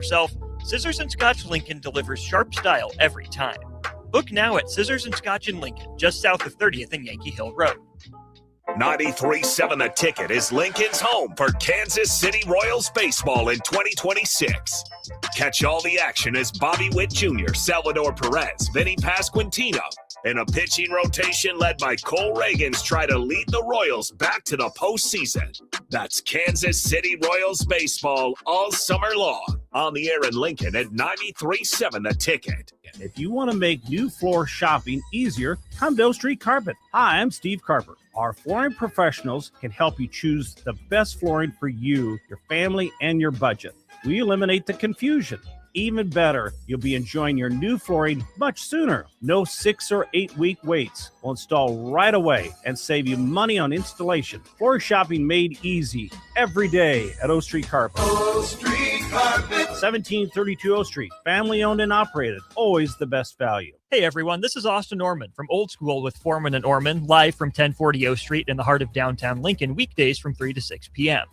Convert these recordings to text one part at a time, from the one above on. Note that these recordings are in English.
yourself, Scissors and Scotch Lincoln delivers sharp style every time. Book now at Scissors and Scotch in Lincoln, just south of 30th and Yankee Hill Road. 93.7 The Ticket is Lincoln's home for Kansas City Royals baseball in 2026. Catch all the action as Bobby Witt Jr., Salvador Perez, Vinny Pasquantino, and a pitching rotation led by Cole Reagans try to lead the Royals back to the postseason. That's Kansas City Royals baseball all summer long. On the air in Lincoln at 93.7 The Ticket. If you want to make new floor shopping easier, come to O Street Carpet. Hi, I'm Steve Carper. Our flooring professionals can help you choose the best flooring for you, your family, and your budget. We eliminate the confusion. Even better, you'll be enjoying your new flooring much sooner. No 6 or 8 week waits. We'll install right away and save you money on installation. Floor shopping made easy every day at O Street Carpet. O Street Carpet. 1732 O Street. Family owned and operated. Always the best value. Hey everyone, this is Austin Orman from Old School with Foreman and Orman, live from 1040 O Street in the heart of downtown Lincoln, weekdays from 3 to 6 p.m.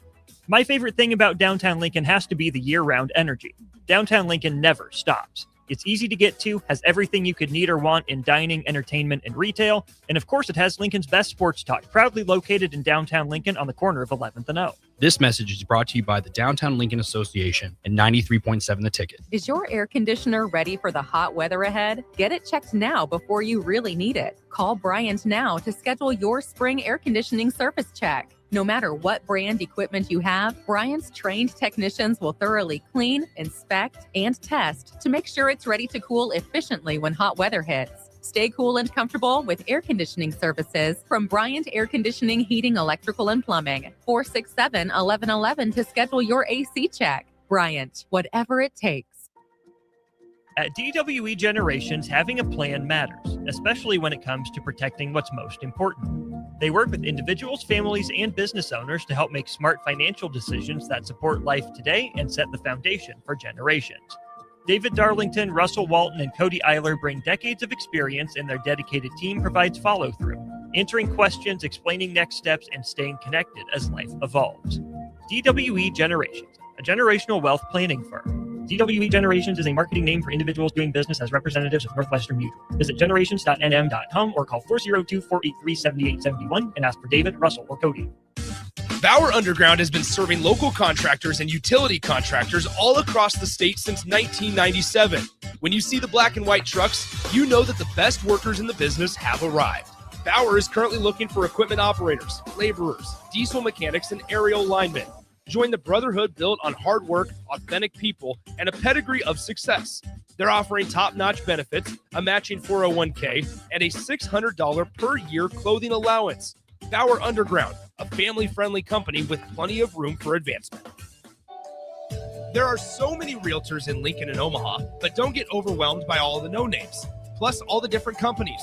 My favorite thing about downtown Lincoln has to be the year-round energy. Downtown Lincoln never stops. It's easy to get to, has everything you could need or want in dining, entertainment, and retail, and of course it has Lincoln's best sports talk, proudly located in downtown Lincoln on the corner of 11th and O. This message is brought to you by the Downtown Lincoln Association and 93.7 The Ticket. Is your air conditioner ready for the hot weather ahead? Get it checked now before you really need it. Call Bryant now to schedule your spring air conditioning service check. No matter what brand equipment you have, Bryant's trained technicians will thoroughly clean, inspect, and test to make sure it's ready to cool efficiently when hot weather hits. Stay cool and comfortable with air conditioning services from Bryant Air Conditioning, Heating, Electrical, and Plumbing. 467-1111 to schedule your AC check. Bryant, whatever it takes. At DWE Generations, having a plan matters, especially when it comes to protecting what's most important. They work with individuals, families, and business owners to help make smart financial decisions that support life today and set the foundation for generations. David Darlington, Russell Walton, and Cody Eiler bring decades of experience, and their dedicated team provides follow-through, answering questions, explaining next steps, and staying connected as life evolves. DWE Generations, a generational wealth planning firm. DWE Generations is a marketing name for individuals doing business as representatives of Northwestern Mutual. Visit generations.nm.com or call 402-483-7871 and ask for David, Russell, or Cody. Bauer Underground has been serving local contractors and utility contractors all across the state since 1997. When you see the black and white trucks, you know that the best workers in the business have arrived. Bauer is currently looking for equipment operators, laborers, diesel mechanics, and aerial linemen. Join the brotherhood built on hard work, authentic people, and a pedigree of success. They're offering top-notch benefits, a matching 401k, and a $600 per year clothing allowance. Bauer Underground, a family-friendly company with plenty of room for advancement. There are so many realtors in Lincoln and Omaha, but don't get overwhelmed by all the no-names, plus all the different companies.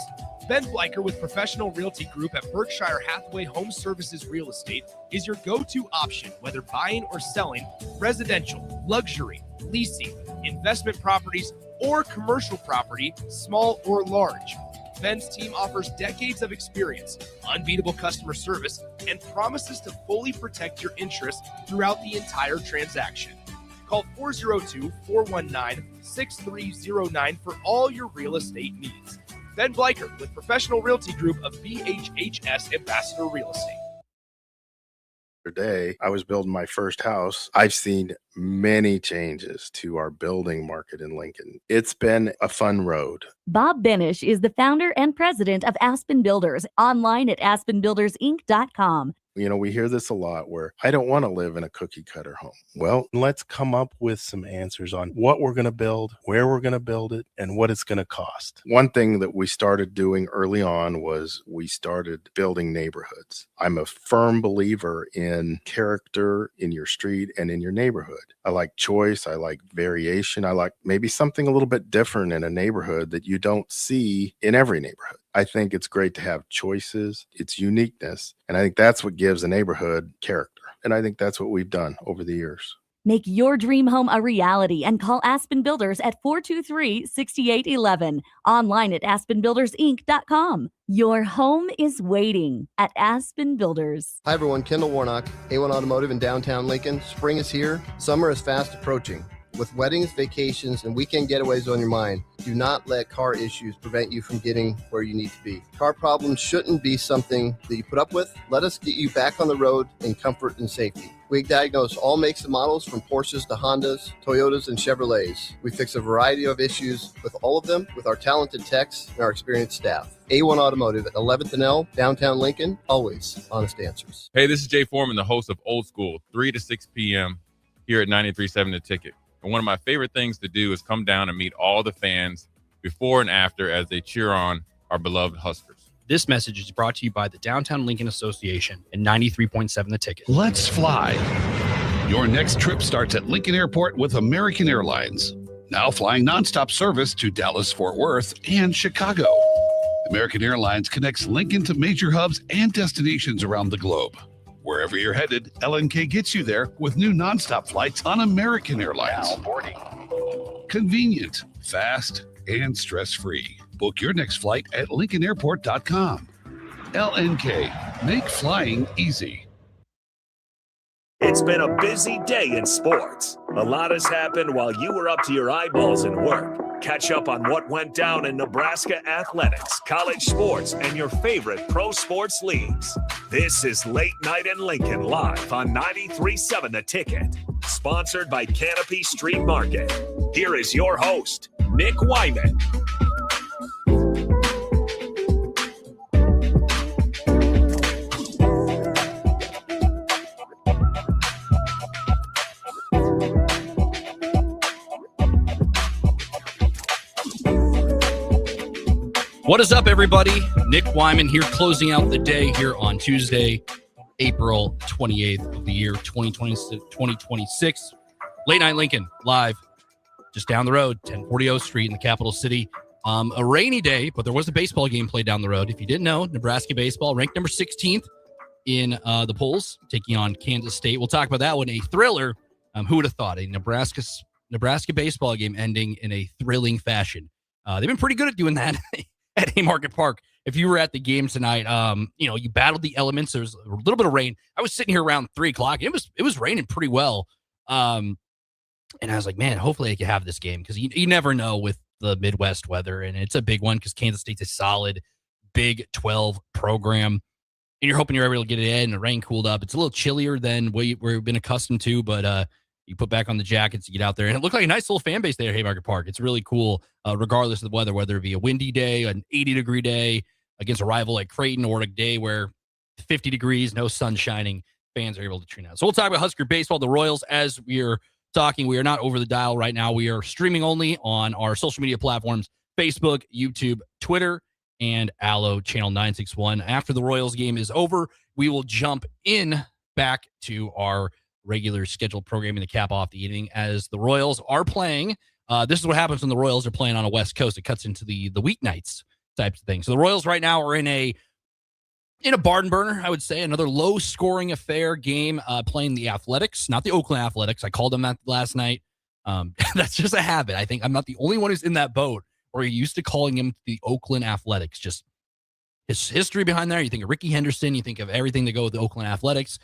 Ben Bleicher with Professional Realty Group at Berkshire Hathaway Home Services Real Estate is your go-to option, whether buying or selling residential, luxury, leasing, investment properties, or commercial property, small or large. Ben's team offers decades of experience, unbeatable customer service, and promises to fully protect your interests throughout the entire transaction. Call 402-419-6309 for all your real estate needs. Ben Bleicher with Professional Realty Group of BHHS Ambassador Real Estate. Today, I was building my first house. I've seen many changes to our building market in Lincoln. It's been a fun road. Bob Benish is the founder and president of Aspen Builders, online at aspenbuildersinc.com. You know, we hear this a lot where I don't want to live in a cookie cutter home. Well, let's come up with some answers on what we're going to build, where we're going to build it, and what it's going to cost. One thing that we started doing early on was we started building neighborhoods. I'm a firm believer in character in your street and in your neighborhood. I like choice. I like variation. I like maybe something a little bit different in a neighborhood that you don't see in every neighborhood. I think it's great to have choices, its uniqueness, and I think that's what gives a neighborhood character. And I think that's what we've done over the years. Make your dream home a reality and call Aspen Builders at 423-6811. Online at aspenbuildersinc.com. Your home is waiting at Aspen Builders. Hi everyone, Kendall Warnock, A1 Automotive in downtown Lincoln. Spring is here. Summer is fast approaching. With weddings, vacations, and weekend getaways on your mind, do not let car issues prevent you from getting where you need to be. Car problems shouldn't be something that you put up with. Let us get you back on the road in comfort and safety. We diagnose all makes and models from Porsches to Hondas, Toyotas, and Chevrolets. We fix a variety of issues with all of them with our talented techs and our experienced staff. A1 Automotive at 11th and L, downtown Lincoln, always honest answers. Hey, this is Jay Foreman, the host of Old School, 3 to 6 p.m. here at 93.7 The Ticket. And one of my favorite things to do is come down and meet all the fans before and after as they cheer on our beloved Huskers. This message is brought to you by the Downtown Lincoln Association and 93.7 The Ticket. Let's fly. Your next trip starts at Lincoln Airport with American Airlines. Now flying nonstop service to Dallas, Fort Worth, and Chicago. American Airlines connects Lincoln to major hubs and destinations around the globe. Wherever you're headed, LNK gets you there with new nonstop flights on American Airlines. Now boarding. Convenient, fast, and stress-free. Book your next flight at LincolnAirport.com. LNK, make flying easy. It's been a busy day in sports. A lot has happened while you were up to your eyeballs in work. Catch up on what went down in Nebraska athletics, college sports, and your favorite pro sports leagues. This is Late Night in Lincoln live on 93.7 The Ticket. Sponsored by Canopy Street Market. Here is your host, Nick Whyman. What is up, everybody? Nick Whyman here, closing out the day here on Tuesday, April 28th of the year 2026. Late Night Lincoln, live just down the road, 1040 O Street in the capital city. A rainy day, but there was a baseball game played down the road. If you didn't know, Nebraska baseball ranked number 16th in the polls, taking on Kansas State. We'll talk about that one. A thriller. Who would have thought a Nebraska baseball game ending in a thrilling fashion? They've been pretty good at doing that at Haymarket Park. If you were at the game tonight, you battled the elements. There was a little bit of rain. I was sitting here around 3:00. It was raining pretty well. And I was like, man, hopefully I can have this game, because you never know with the Midwest weather, and it's a big one because Kansas State's a solid Big 12 program, and you're hoping you're able to get it in. The rain cooled up. It's a little chillier than we've been accustomed to, but you put back on the jackets, you get out there, and it looked like a nice little fan base there at Haymarket Park. It's really cool, regardless of the weather, whether it be a windy day, an 80-degree day against a rival like Creighton, or a day where 50 degrees, no sun shining, fans are able to tune out. So we'll talk about Husker baseball, the Royals, as we're talking. We are not over the dial right now. We are streaming only on our social media platforms, Facebook, YouTube, Twitter, and Allo Channel 961. After the Royals game is over, we will jump in back to our regular scheduled programming to cap off the evening as the Royals are playing. This is what happens when the Royals are playing on a West Coast. It cuts into the weeknights types of thing. So the Royals right now are in a barn burner, I would say, another low-scoring affair game, playing the Athletics, not the Oakland Athletics. I called them that last night. That's just a habit. I think I'm not the only one who's in that boat, or you're used to calling him the Oakland Athletics. Just his history behind there. You think of Ricky Henderson. You think of everything that go with the Oakland Athletics.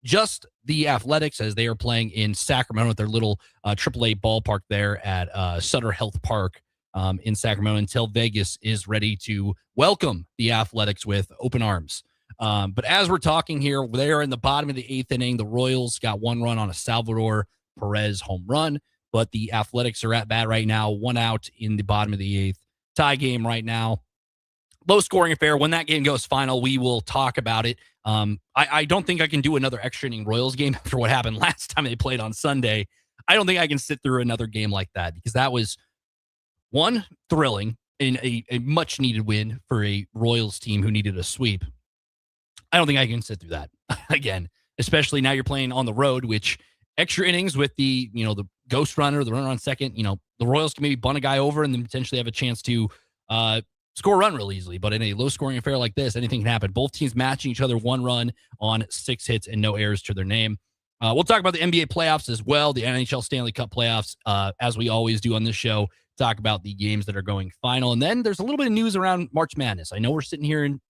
Just the Athletics, as they are playing in Sacramento at their little AAA ballpark there at Sutter Health Park in Sacramento, until Vegas is ready to welcome the Athletics with open arms. But as we're talking here, they're in the bottom of the 8th inning. The Royals got one run on a Salvador Perez home run, but the Athletics are at bat right now, 1 out in the bottom of the 8th. Tie game right now. Low-scoring affair. When that game goes final, we will talk about it. I don't think I can do another extra inning Royals game after what happened last time they played on Sunday. I don't think I can sit through another game like that, because that was, one, thrilling, in a much-needed win for a Royals team who needed a sweep. I don't think I can sit through that again, especially now you're playing on the road, which extra innings with the ghost runner, the runner on second, the Royals can maybe bunt a guy over and then potentially have a chance to score a run real easily. But in a low-scoring affair like this, anything can happen. Both teams matching each other, 1 run on 6 hits and no errors to their name. We'll talk about the NBA playoffs as well, the NHL Stanley Cup playoffs, as we always do on this show, talk about the games that are going final. And then there's a little bit of news around March Madness. I know we're sitting here in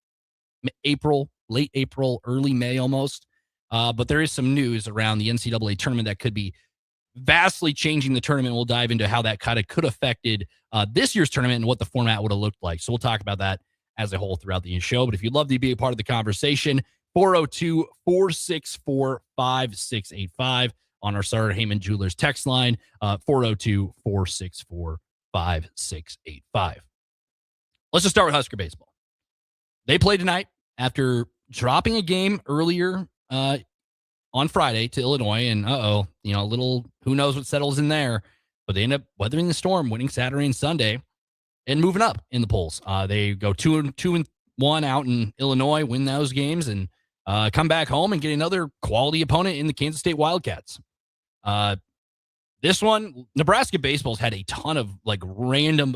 April, late April, early May almost, but there is some news around the NCAA tournament that could be vastly changing the tournament. We'll dive into how that kind of could have affected this year's tournament and what the format would have looked like. So we'll talk about that as a whole throughout the show. But if you'd love to be a part of the conversation, 402-464-5685 on our Sartor Heyman Jewelers text line, 402-464-5685. Let's just start with Husker baseball. They played tonight after dropping a game earlier on Friday to Illinois, and a little who knows what settles in there, but they end up weathering the storm, winning Saturday and Sunday, and moving up in the polls. They go 2-1 out in Illinois, win those games, and come back home and get another quality opponent in the Kansas State Wildcats. This one, Nebraska baseball's had a ton of random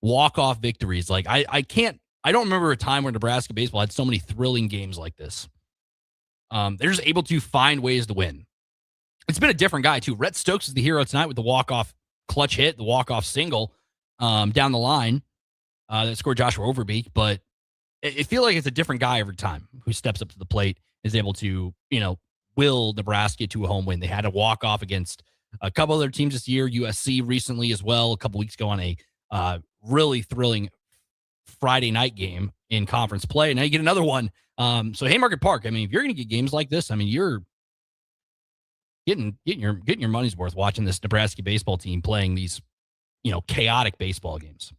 walk-off victories. I don't remember a time where Nebraska baseball had so many thrilling games like this. They're just able to find ways to win. It's been a different guy, too. Rhett Stokes is the hero tonight with the walk-off clutch hit, the walk-off single down the line that scored Joshua Overbeek. But it feels like it's a different guy every time who steps up to the plate, is able to, will Nebraska to a home win. They had a walk-off against a couple other teams this year, USC recently as well, a couple weeks ago on a really thrilling Friday night game in conference play. Now you get another one. So Haymarket Park, if you're going to get games like this, you're getting your money's worth watching this Nebraska baseball team playing these, chaotic baseball games.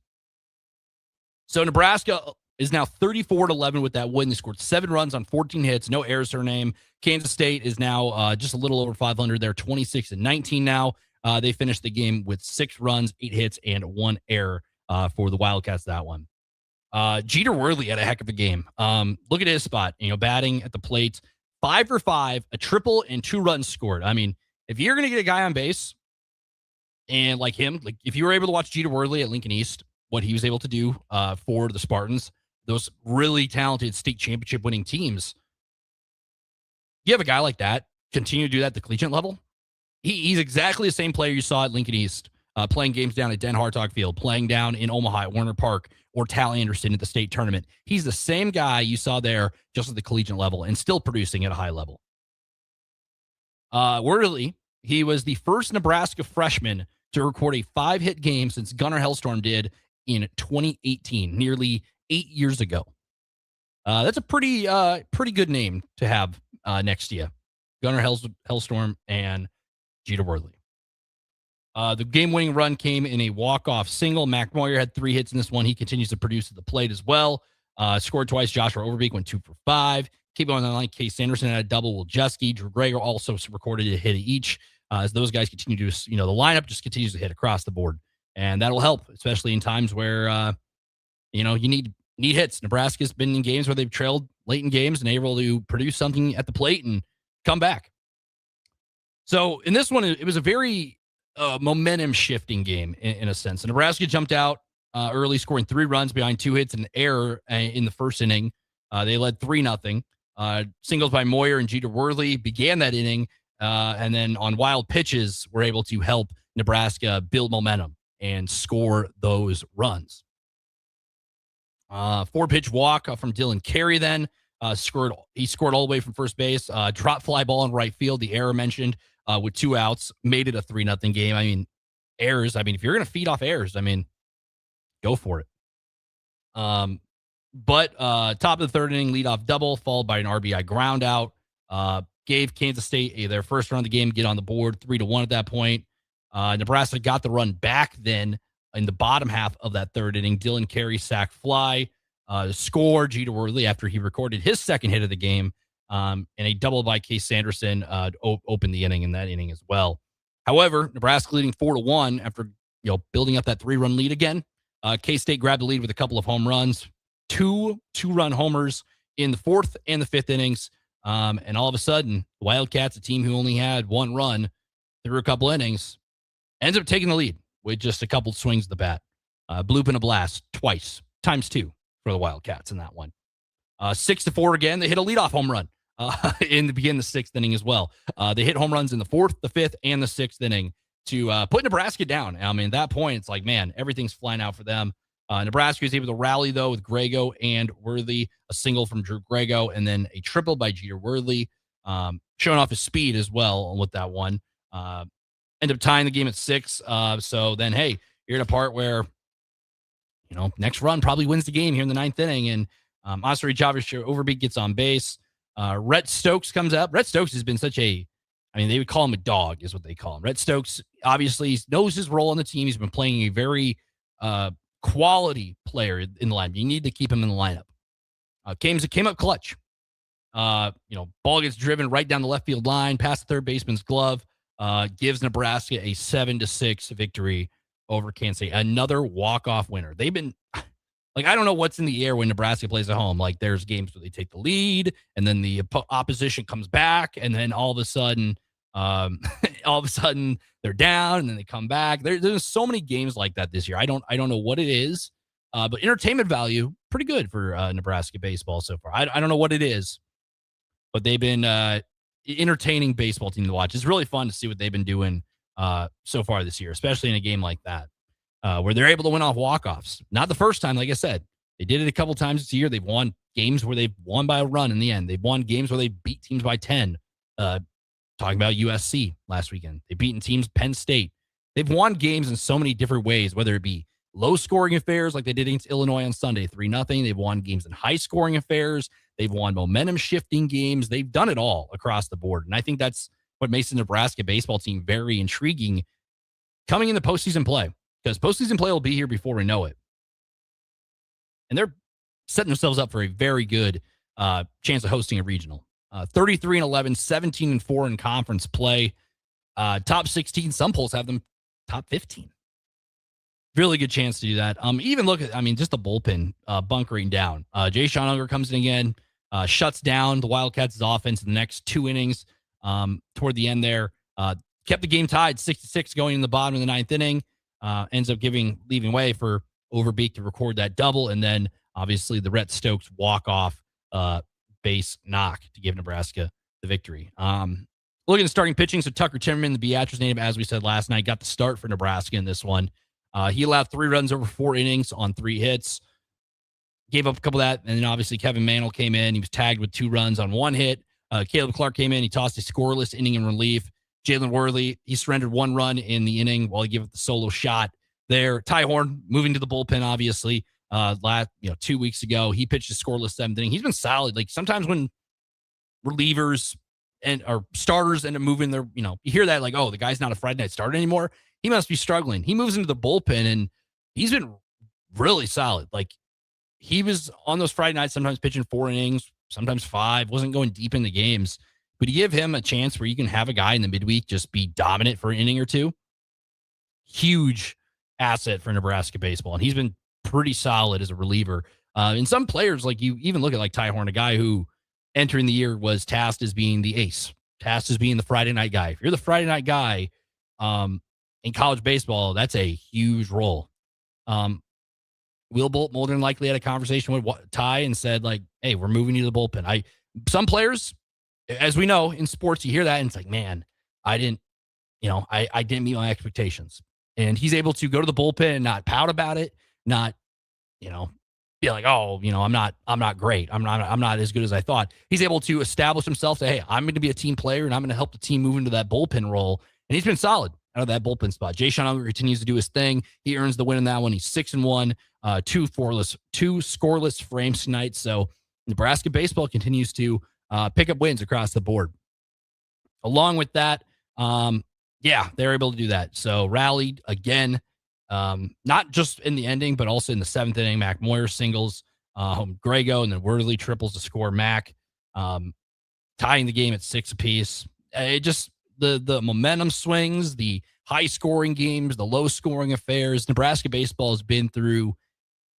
So Nebraska is now 34-11 with that win. They scored 7 runs on 14 hits, no errors to their name. Kansas State is now just a little over 500. They're 26-19 now. They finished the game with 6 runs, 8 hits, and 1 error for the Wildcats that one. Jeter Worley had a heck of a game. Look at his spot, batting at the plate, 5 for 5, a triple, and 2 runs scored. If you're going to get a guy on base and like him, if you were able to watch Jeter Worley at Lincoln East, what he was able to do for the Spartans, those really talented state championship winning teams, you have a guy like that continue to do that at the collegiate level. He's exactly the same player you saw at Lincoln East, playing games down at Den Hartog Field, playing down in Omaha at Warner Park, or Tal Anderson at the state tournament. He's the same guy you saw there, just at the collegiate level, and still producing at a high level. Worley, he was the first Nebraska freshman to record a 5-hit game since Gunnar Hellstorm did in 2018, nearly 8 years ago. That's a pretty good name to have next to you. Gunnar Hellstorm and Jeter Worley. The game-winning run came in a walk-off single. Mac Moyer had 3 hits in this one. He continues to produce at the plate as well. Scored twice. Joshua Overbeek went 2 for 5. Keep on the line. Case Sanderson had a double. Wilczewski, Drew Greger also recorded a hit each. As those guys continue to, the lineup just continues to hit across the board. And that'll help, especially in times where, you need hits. Nebraska's been in games where they've trailed late in games and able to produce something at the plate and come back. So in this one, it was a very momentum shifting game in a sense. And Nebraska jumped out early, scoring 3 runs behind 2 hits and an error in the first inning. They led 3-0. Singles by Moyer and Jeter Worley began that inning. And then on wild pitches, were able to help Nebraska build momentum and score those runs. 4-pitch walk from Dylan Carey then. He scored all the way from first base. Drop fly ball in right field, the error mentioned, with 2 outs, made it a 3-0 game. Errors, if you're going to feed off errors, go for it. But top of the 3rd inning, leadoff double, followed by an RBI ground out. Gave Kansas State their first run of the game, get on the board, 3-1 at that point. Nebraska got the run back then in the bottom half of that 3rd inning. Dylan Carey sac fly, score Jeter Worley after he recorded his second hit of the game, and a double by Case Sanderson opened the inning in that inning as well. However, Nebraska leading 4-1 after building up that 3-run lead again. K-State grabbed the lead with a couple of home runs, 2 2-run homers in the 4th and the 5th innings. And all of a sudden, the Wildcats, a team who only had 1 run through a couple innings, ends up taking the lead with just a couple swings of the bat. Bloop and a blast twice, times 2 for the Wildcats in that one. 6-4 again. They hit a leadoff home run in the beginning of the 6th inning as well. They hit home runs in the 4th, the 5th, and the 6th inning to put Nebraska down. At that point, it's like, man, everything's flying out for them. Nebraska was able to rally, though, with Grego and Worthy, a single from Drew Grego, and then a triple by Jeter Worthy, showing off his speed as well with that one. End up tying the game at 6. So then, hey, you're in a part where, next run probably wins the game here in the 9th inning. And Osiri Javish Overbeat gets on base. Rhett Stokes comes up. Rhett Stokes has been they would call him a dog is what they call him. Rhett Stokes obviously knows his role on the team. He's been playing a very quality player in the lineup. You need to keep him in the lineup. Came up clutch. Ball gets driven right down the left field line, past the third baseman's glove, gives Nebraska a 7-6 victory over Kansas State. Another walk-off winner. They've been I don't know what's in the air when Nebraska plays at home. Like, there's games where they take the lead, and then the opposition comes back, and then all of a sudden they're down, and then they come back. There's so many games like that this year. I don't know what it is, but entertainment value pretty good for Nebraska baseball so far. I don't know what it is, but they've been entertaining baseball team to watch. It's really fun to see what they've been doing so far this year, especially in a game like that. Where they're able to win off walk-offs. Not the first time, like I said. They did it a couple times this year. They've won games where they've won by a run in the end. They've won games where they beat teams by 10. Talking about USC last weekend. They've beaten teams, Penn State. They've won games in so many different ways, whether it be low-scoring affairs like they did against Illinois on Sunday, 3-0. They've won games in high-scoring affairs. They've won momentum-shifting games. They've done it all across the board. And I think that's what makes the Nebraska baseball team very intriguing coming into postseason play. Because postseason play will be here before we know it. And they're setting themselves up for a very good chance of hosting a regional. 33-11, 17-4 in conference play. Top 16, some polls have them top 15. Really good chance to do that. Even look at, just the bullpen bunkering down. Jay Sean Unger comes in again, shuts down the Wildcats' offense in the next 2 innings. Toward the end there, kept the game tied 6-6 going in the bottom of the 9th inning. Ends up leaving way for Overbeek to record that double, and then obviously the Rhett Stokes walk-off base knock to give Nebraska the victory. Looking at starting pitching, so Tucker Timmerman, the Beatrice native, as we said last night, got the start for Nebraska in this one. He allowed 3 runs over 4 innings on 3 hits. Gave up a couple of that, and then obviously Kevin Mantle came in. He was tagged with 2 runs on 1 hit. Caleb Clark came in. He tossed a scoreless inning in relief. Jalen Worley, he surrendered 1 run in the inning while he gave up the solo shot there. Ty Horn moving to the bullpen, obviously. 2 weeks ago, he pitched a scoreless 7th inning. He's been solid. Like, sometimes when relievers or starters end up moving their, you hear that like, oh, the guy's not a Friday night starter anymore. He must be struggling. He moves into the bullpen, and he's been really solid. Like, he was on those Friday nights, sometimes pitching 4 innings, sometimes 5, wasn't going deep into games. But you give him a chance where you can have a guy in the midweek just be dominant for an inning or 2. Huge asset for Nebraska baseball. And he's been pretty solid as a reliever. And some players, like you even look at like Ty Horn, a guy who entering the year was tasked as being the ace, tasked as being the Friday night guy. If you're the Friday night guy in college baseball, that's a huge role. Will Bolt more than likely had a conversation with Ty and said, like, hey, we're moving you to the bullpen. Some players, as we know in sports, you hear that and it's like, man, I didn't meet my expectations. And he's able to go to the bullpen and not pout about it, not, be like, oh, I'm not great. I'm not as good as I thought. He's able to establish himself, say, hey, I'm going to be a team player and I'm going to help the team move into that bullpen role. And he's been solid out of that bullpen spot. Jay Sean Unger continues to do his thing. He earns the win in that one. He's 6-1, 2 scoreless frames tonight. So Nebraska baseball continues to pick up wins across the board. Along with that, they're able to do that. So rallied again, not just in the ending, but also in the 7th inning. Mac Moyer singles, home Grego, and then Worley triples to score Mac, tying the game at 6 apiece. It just the momentum swings, the high scoring games, the low scoring affairs. Nebraska baseball has been through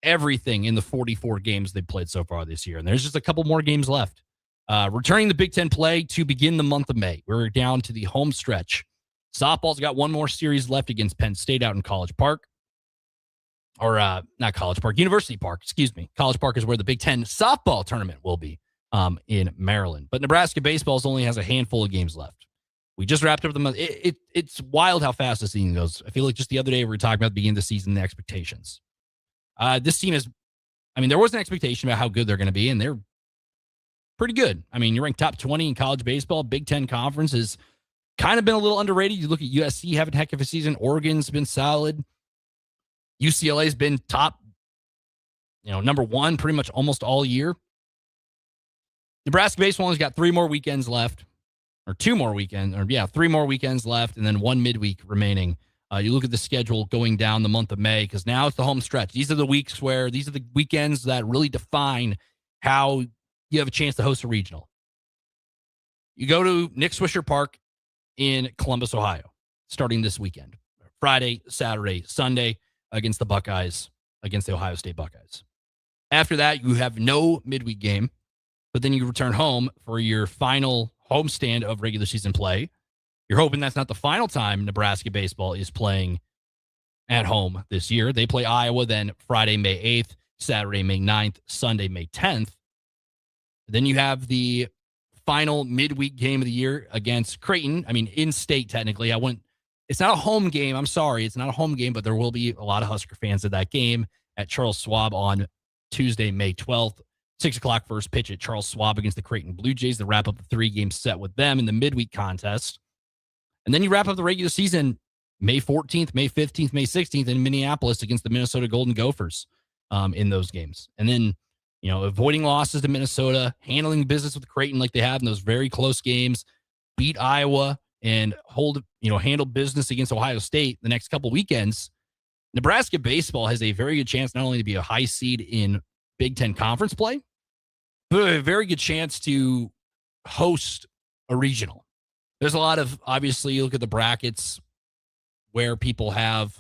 everything in the 44 games they've played so far this year, and there's just a couple more games left. Returning the Big Ten play to begin the month of May. We're down to the home stretch. Softball's got one more series left against Penn State out in College Park. Or not College Park, University Park, excuse me. College Park is where the Big Ten softball tournament will be in Maryland. But Nebraska baseball only has a handful of games left. We just wrapped up the month. It's wild how fast this season goes. I feel like just the other day we were talking about the beginning of the season, the expectations. This team is, there was an expectation about how good they're going to be, and they're pretty good. You're ranked top 20 in college baseball. Big Ten conference is kind of been a little underrated. You look at USC having a heck of a season. Oregon's been solid. UCLA's been top, number one pretty much almost all year. Nebraska baseball has got 3 more weekends left, or 2 more weekends, 3 more weekends left, and then 1 midweek remaining. You look at the schedule going down the month of May, because now it's the home stretch. These are the weekends that really define how you have a chance to host a regional. You go to Nick Swisher Park in Columbus, Ohio, starting this weekend. Friday, Saturday, Sunday against the Buckeyes, against the Ohio State Buckeyes. After that, you have no midweek game, but then you return home for your final homestand of regular season play. You're hoping that's not the final time Nebraska baseball is playing at home this year. They play Iowa then Friday, May 8th, Saturday, May 9th, Sunday, May 10th. Then you have the final midweek game of the year against Creighton. I mean, in-state technically. It's not a home game. I'm sorry. It's not a home game, but there will be a lot of Husker fans at that game at Charles Schwab on Tuesday, May 12th. 6 o'clock first pitch at Charles Schwab against the Creighton Blue Jays to wrap up the 3-game set with them in the midweek contest. And then you wrap up the regular season May 14th, May 15th, May 16th in Minneapolis against the Minnesota Golden Gophers in those games. And then, avoiding losses to Minnesota, handling business with Creighton like they have in those very close games, beat Iowa and handle business against Ohio State the next couple weekends. Nebraska baseball has a very good chance not only to be a high seed in Big Ten conference play, but a very good chance to host a regional. There's a lot of, obviously, you look at the brackets where people have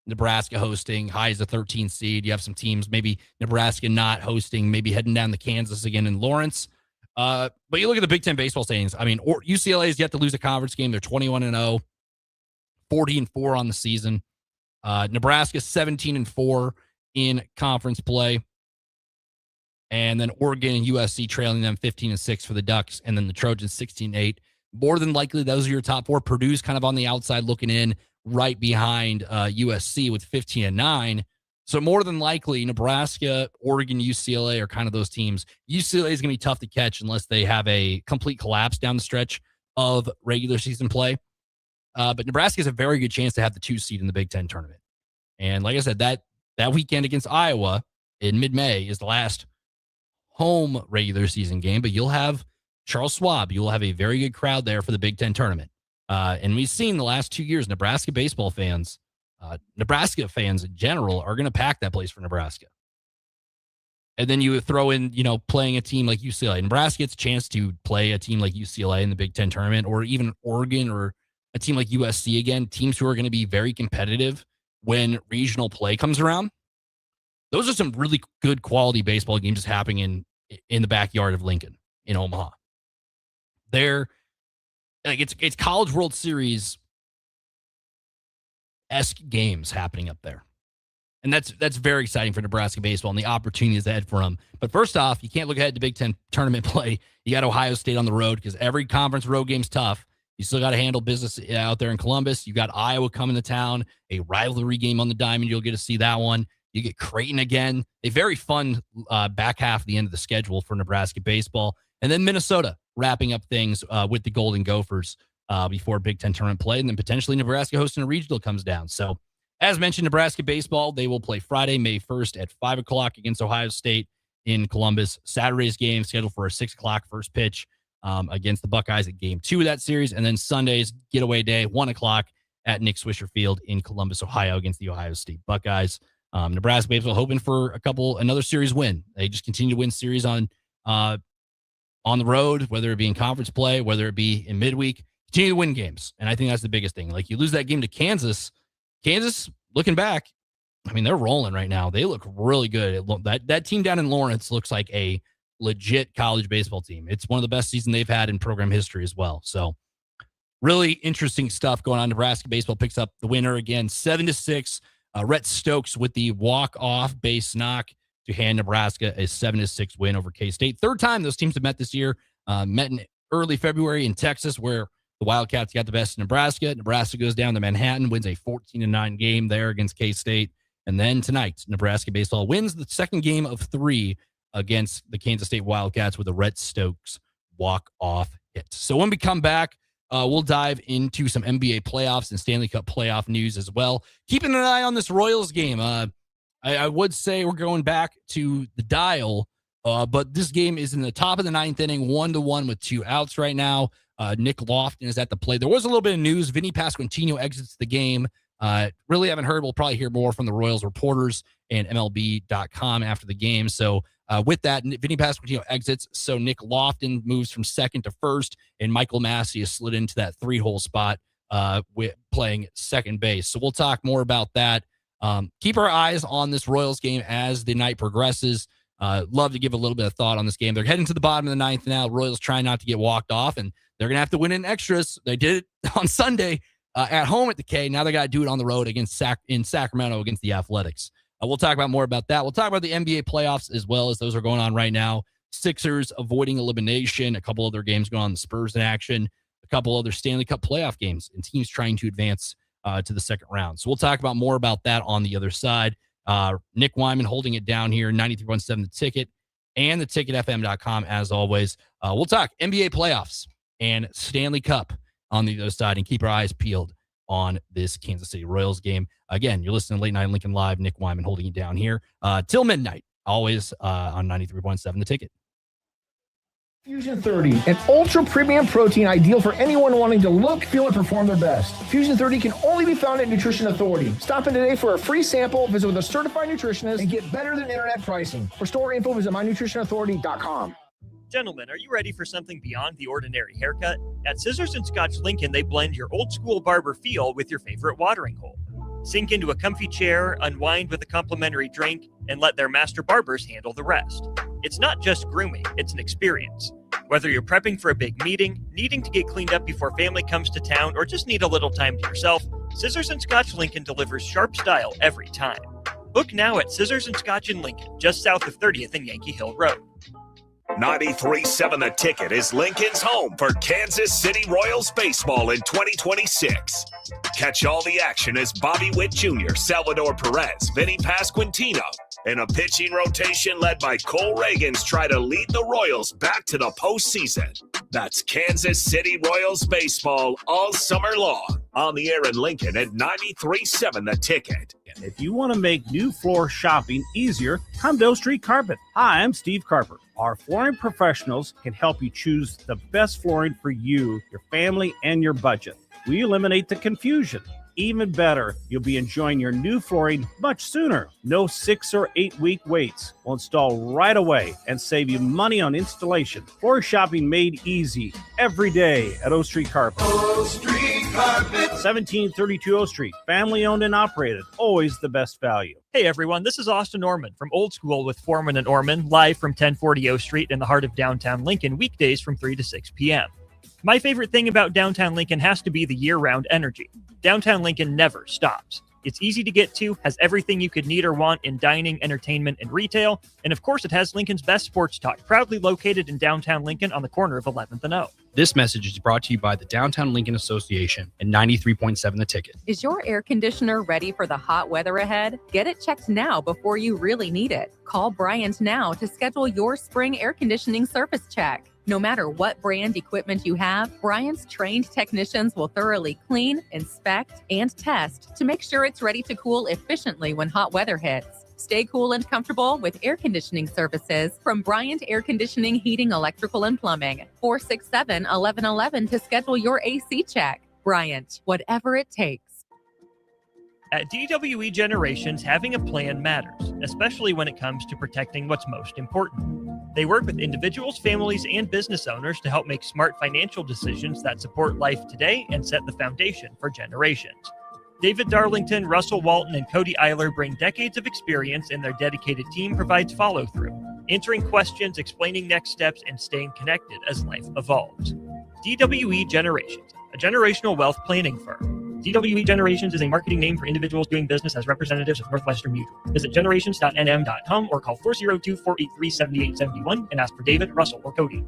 Nebraska hosting, high as a 13 seed. You have some teams, maybe Nebraska not hosting, maybe heading down to Kansas again in Lawrence. But you look at the Big Ten baseball standings. I mean, UCLA has yet to lose a conference game. They're 21-0, 40-4 on the season. Nebraska 17-4 in conference play. And then Oregon and USC trailing them 15-6 for the Ducks. And then the Trojans 16-8. More than likely, those are your top 4. Purdue's kind of on the outside looking in right behind USC with 15-9. So more than likely, Nebraska, Oregon, UCLA are kind of those teams. UCLA is going to be tough to catch unless they have a complete collapse down the stretch of regular season play. But Nebraska has a very good chance to have the 2 seed in the Big Ten tournament. And like I said, that weekend against Iowa in mid-May is the last home regular season game, but you'll have Charles Schwab. You'll have a very good crowd there for the Big Ten tournament. And we've seen the last 2 years, Nebraska baseball fans, Nebraska fans in general are going to pack that place for Nebraska. And then you throw in, playing a team like UCLA. Nebraska gets a chance to play a team like UCLA in the Big Ten tournament, or even Oregon or a team like USC again, teams who are going to be very competitive when regional play comes around. Those are some really good quality baseball games happening in the backyard of Lincoln in Omaha. They're like it's College World Series-esque games happening up there. And that's very exciting for Nebraska baseball and the opportunities ahead for them. But first off, you can't look ahead to Big Ten tournament play. You got Ohio State on the road because every conference road game's tough. You still got to handle business out there in Columbus. You got Iowa coming to town, a rivalry game on the diamond. You'll get to see that one. You get Creighton again. A very fun back half of the end of the schedule for Nebraska baseball. And then Minnesota wrapping up things with the Golden Gophers before Big Ten tournament play. And then potentially Nebraska hosting a regional comes down. So as mentioned, Nebraska baseball, they will play Friday, May 1st at 5 o'clock against Ohio State in Columbus. Saturday's game scheduled for a 6 o'clock first pitch against the Buckeyes at game 2 of that series. And then Sunday's getaway day, 1 o'clock at Nick Swisher Field in Columbus, Ohio against the Ohio State Buckeyes. Nebraska baseball hoping for another series win. They just continue to win series on the road, whether it be in conference play, whether it be in midweek, continue to win games. And I think that's the biggest thing. Like you lose that game to Kansas, looking back, I mean, they're rolling right now. They look really good. That team down in Lawrence looks like a legit college baseball team. It's one of the best seasons they've had in program history as well. So really interesting stuff going on. Nebraska baseball picks up the winner again, 7-6. Rhett Stokes with the walk-off base knock to hand Nebraska a 7-6 win over K-State. Third time those teams have met this year. Met in early February in Texas, where the Wildcats got the best of Nebraska. Nebraska goes down to Manhattan, wins a 14-9 game there against K-State. And then tonight, Nebraska baseball wins the second game of 3 against the Kansas State Wildcats with a Rhett Stokes walk-off hit. So when we come back, We'll dive into some NBA playoffs and Stanley Cup playoff news as well. Keeping an eye on this Royals game. I would say we're going back to the dial, but this game is in the top of the ninth inning, 1-1 with 2 outs right now. Nick Lofton is at the plate. There was a little bit of news. Vinny Pasquantino exits the game. Really haven't heard. We'll probably hear more from the Royals reporters and MLB.com after the game. So with that, Vinny Pasquantino exits. So Nick Lofton moves from second to first, and Michael Massey has slid into that 3-hole spot with playing second base. So we'll talk more about that. Keep our eyes on this Royals game as the night progresses. Love to give a little bit of thought on this game. They're heading to the bottom of the ninth now. Royals trying not to get walked off, and they're going to have to win in extras. They did it on Sunday at home at the K. Now they got to do it on the road against in Sacramento against the Athletics. We'll talk about more about that. We'll talk about the NBA playoffs as well, as those are going on right now. Sixers avoiding elimination. A couple other games going on. The Spurs in action. A couple other Stanley Cup playoff games and teams trying to advance to the second round. So we'll talk about more about that on the other side. Nick Whyman holding it down here, 93.7 The Ticket and theticketfm.com as always. We'll talk NBA playoffs and Stanley Cup on the other side and keep our eyes peeled on this Kansas City Royals game. Again, you're listening to Late Night Lincoln Live. Nick Whyman holding it down here till midnight, always on 93.7 The Ticket. Fusion 30, an ultra premium protein ideal for anyone wanting to look, feel, and perform their best. Fusion 30 can only be found at Nutrition Authority. Stop in today for a free sample, visit with a certified nutritionist, and get better than internet pricing. For store info, visit mynutritionauthority.com. Gentlemen, are you ready for something beyond the ordinary haircut? At Scissors and Scotch Lincoln, they blend your old school barber feel with your favorite watering hole. Sink into a comfy chair, unwind with a complimentary drink, and let their master barbers handle the rest. It's not just grooming, it's an experience. Whether you're prepping for a big meeting, needing to get cleaned up before family comes to town, or just need a little time to yourself, Scissors and Scotch Lincoln delivers sharp style every time. Book now at Scissors and Scotch in Lincoln, just south of 30th and Yankee Hill Road. 93.7 The Ticket is Lincoln's home for Kansas City Royals baseball in 2026. Catch all the action as Bobby Witt Jr., Salvador Perez, Vinny Pasquantino, and a pitching rotation led by Cole Reagans try to lead the Royals back to the postseason. That's Kansas City Royals baseball all summer long. On the air in Lincoln at 93.7 The Ticket. If you want to make new floor shopping easier, come to O Street Carpet. Hi, I'm Steve Carper. Our flooring professionals can help you choose the best flooring for you, your family, and your budget. We eliminate the confusion. Even better, you'll be enjoying your new flooring much sooner. No 6 or 8 week waits. We'll install right away and save you money on installation. Floor shopping made easy every day at O Street Carpet. O Street Carpet. 1732 O Street. Family owned and operated. Always the best value. Hey everyone, this is Austin Orman from Old School with Foreman and Orman, live from 1040 O Street in the heart of downtown Lincoln, weekdays from 3 to 6 p.m. My favorite thing about downtown Lincoln has to be the year-round energy. Downtown Lincoln never stops. It's easy to get to, has everything you could need or want in dining, entertainment, and retail, and of course it has Lincoln's best sports talk, proudly located in downtown Lincoln on the corner of 11th and O. This message is brought to you by the Downtown Lincoln Association and 93.7 The Ticket. Is your air conditioner ready for the hot weather ahead? Get it checked now before you really need it. Call Bryant now to schedule your spring air conditioning service check. No matter what brand equipment you have, Bryant's trained technicians will thoroughly clean, inspect, and test to make sure it's ready to cool efficiently when hot weather hits. Stay cool and comfortable with air conditioning services from Bryant Air Conditioning, Heating, Electrical, and Plumbing. 467-1111 to schedule your AC check. Bryant, whatever it takes. At DWE Generations, having a plan matters, especially when it comes to protecting what's most important. They work with individuals, families, and business owners to help make smart financial decisions that support life today and set the foundation for generations. David Darlington, Russell Walton, and Cody Eiler bring decades of experience, and their dedicated team provides follow-through, answering questions, explaining next steps, and staying connected as life evolves. DWE Generations, a generational wealth planning firm. DWE Generations is a marketing name for individuals doing business as representatives of Northwestern Mutual. Visit generations.nm.com or call 402-483-7871 and ask for David, Russell, or Cody.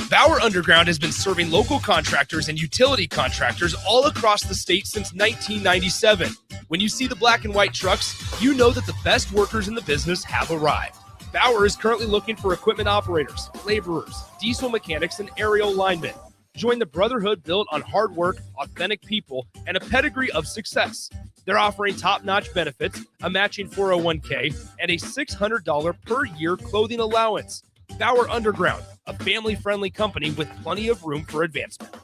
Bauer Underground has been serving local contractors and utility contractors all across the state since 1997. When you see the black and white trucks, you know that the best workers in the business have arrived. Bauer is currently looking for equipment operators, laborers, diesel mechanics, and aerial linemen. Join the brotherhood built on hard work, authentic people, and a pedigree of success. They're offering top-notch benefits, a matching 401k, and a $600 per year clothing allowance. Bauer Underground, a family-friendly company with plenty of room for advancement.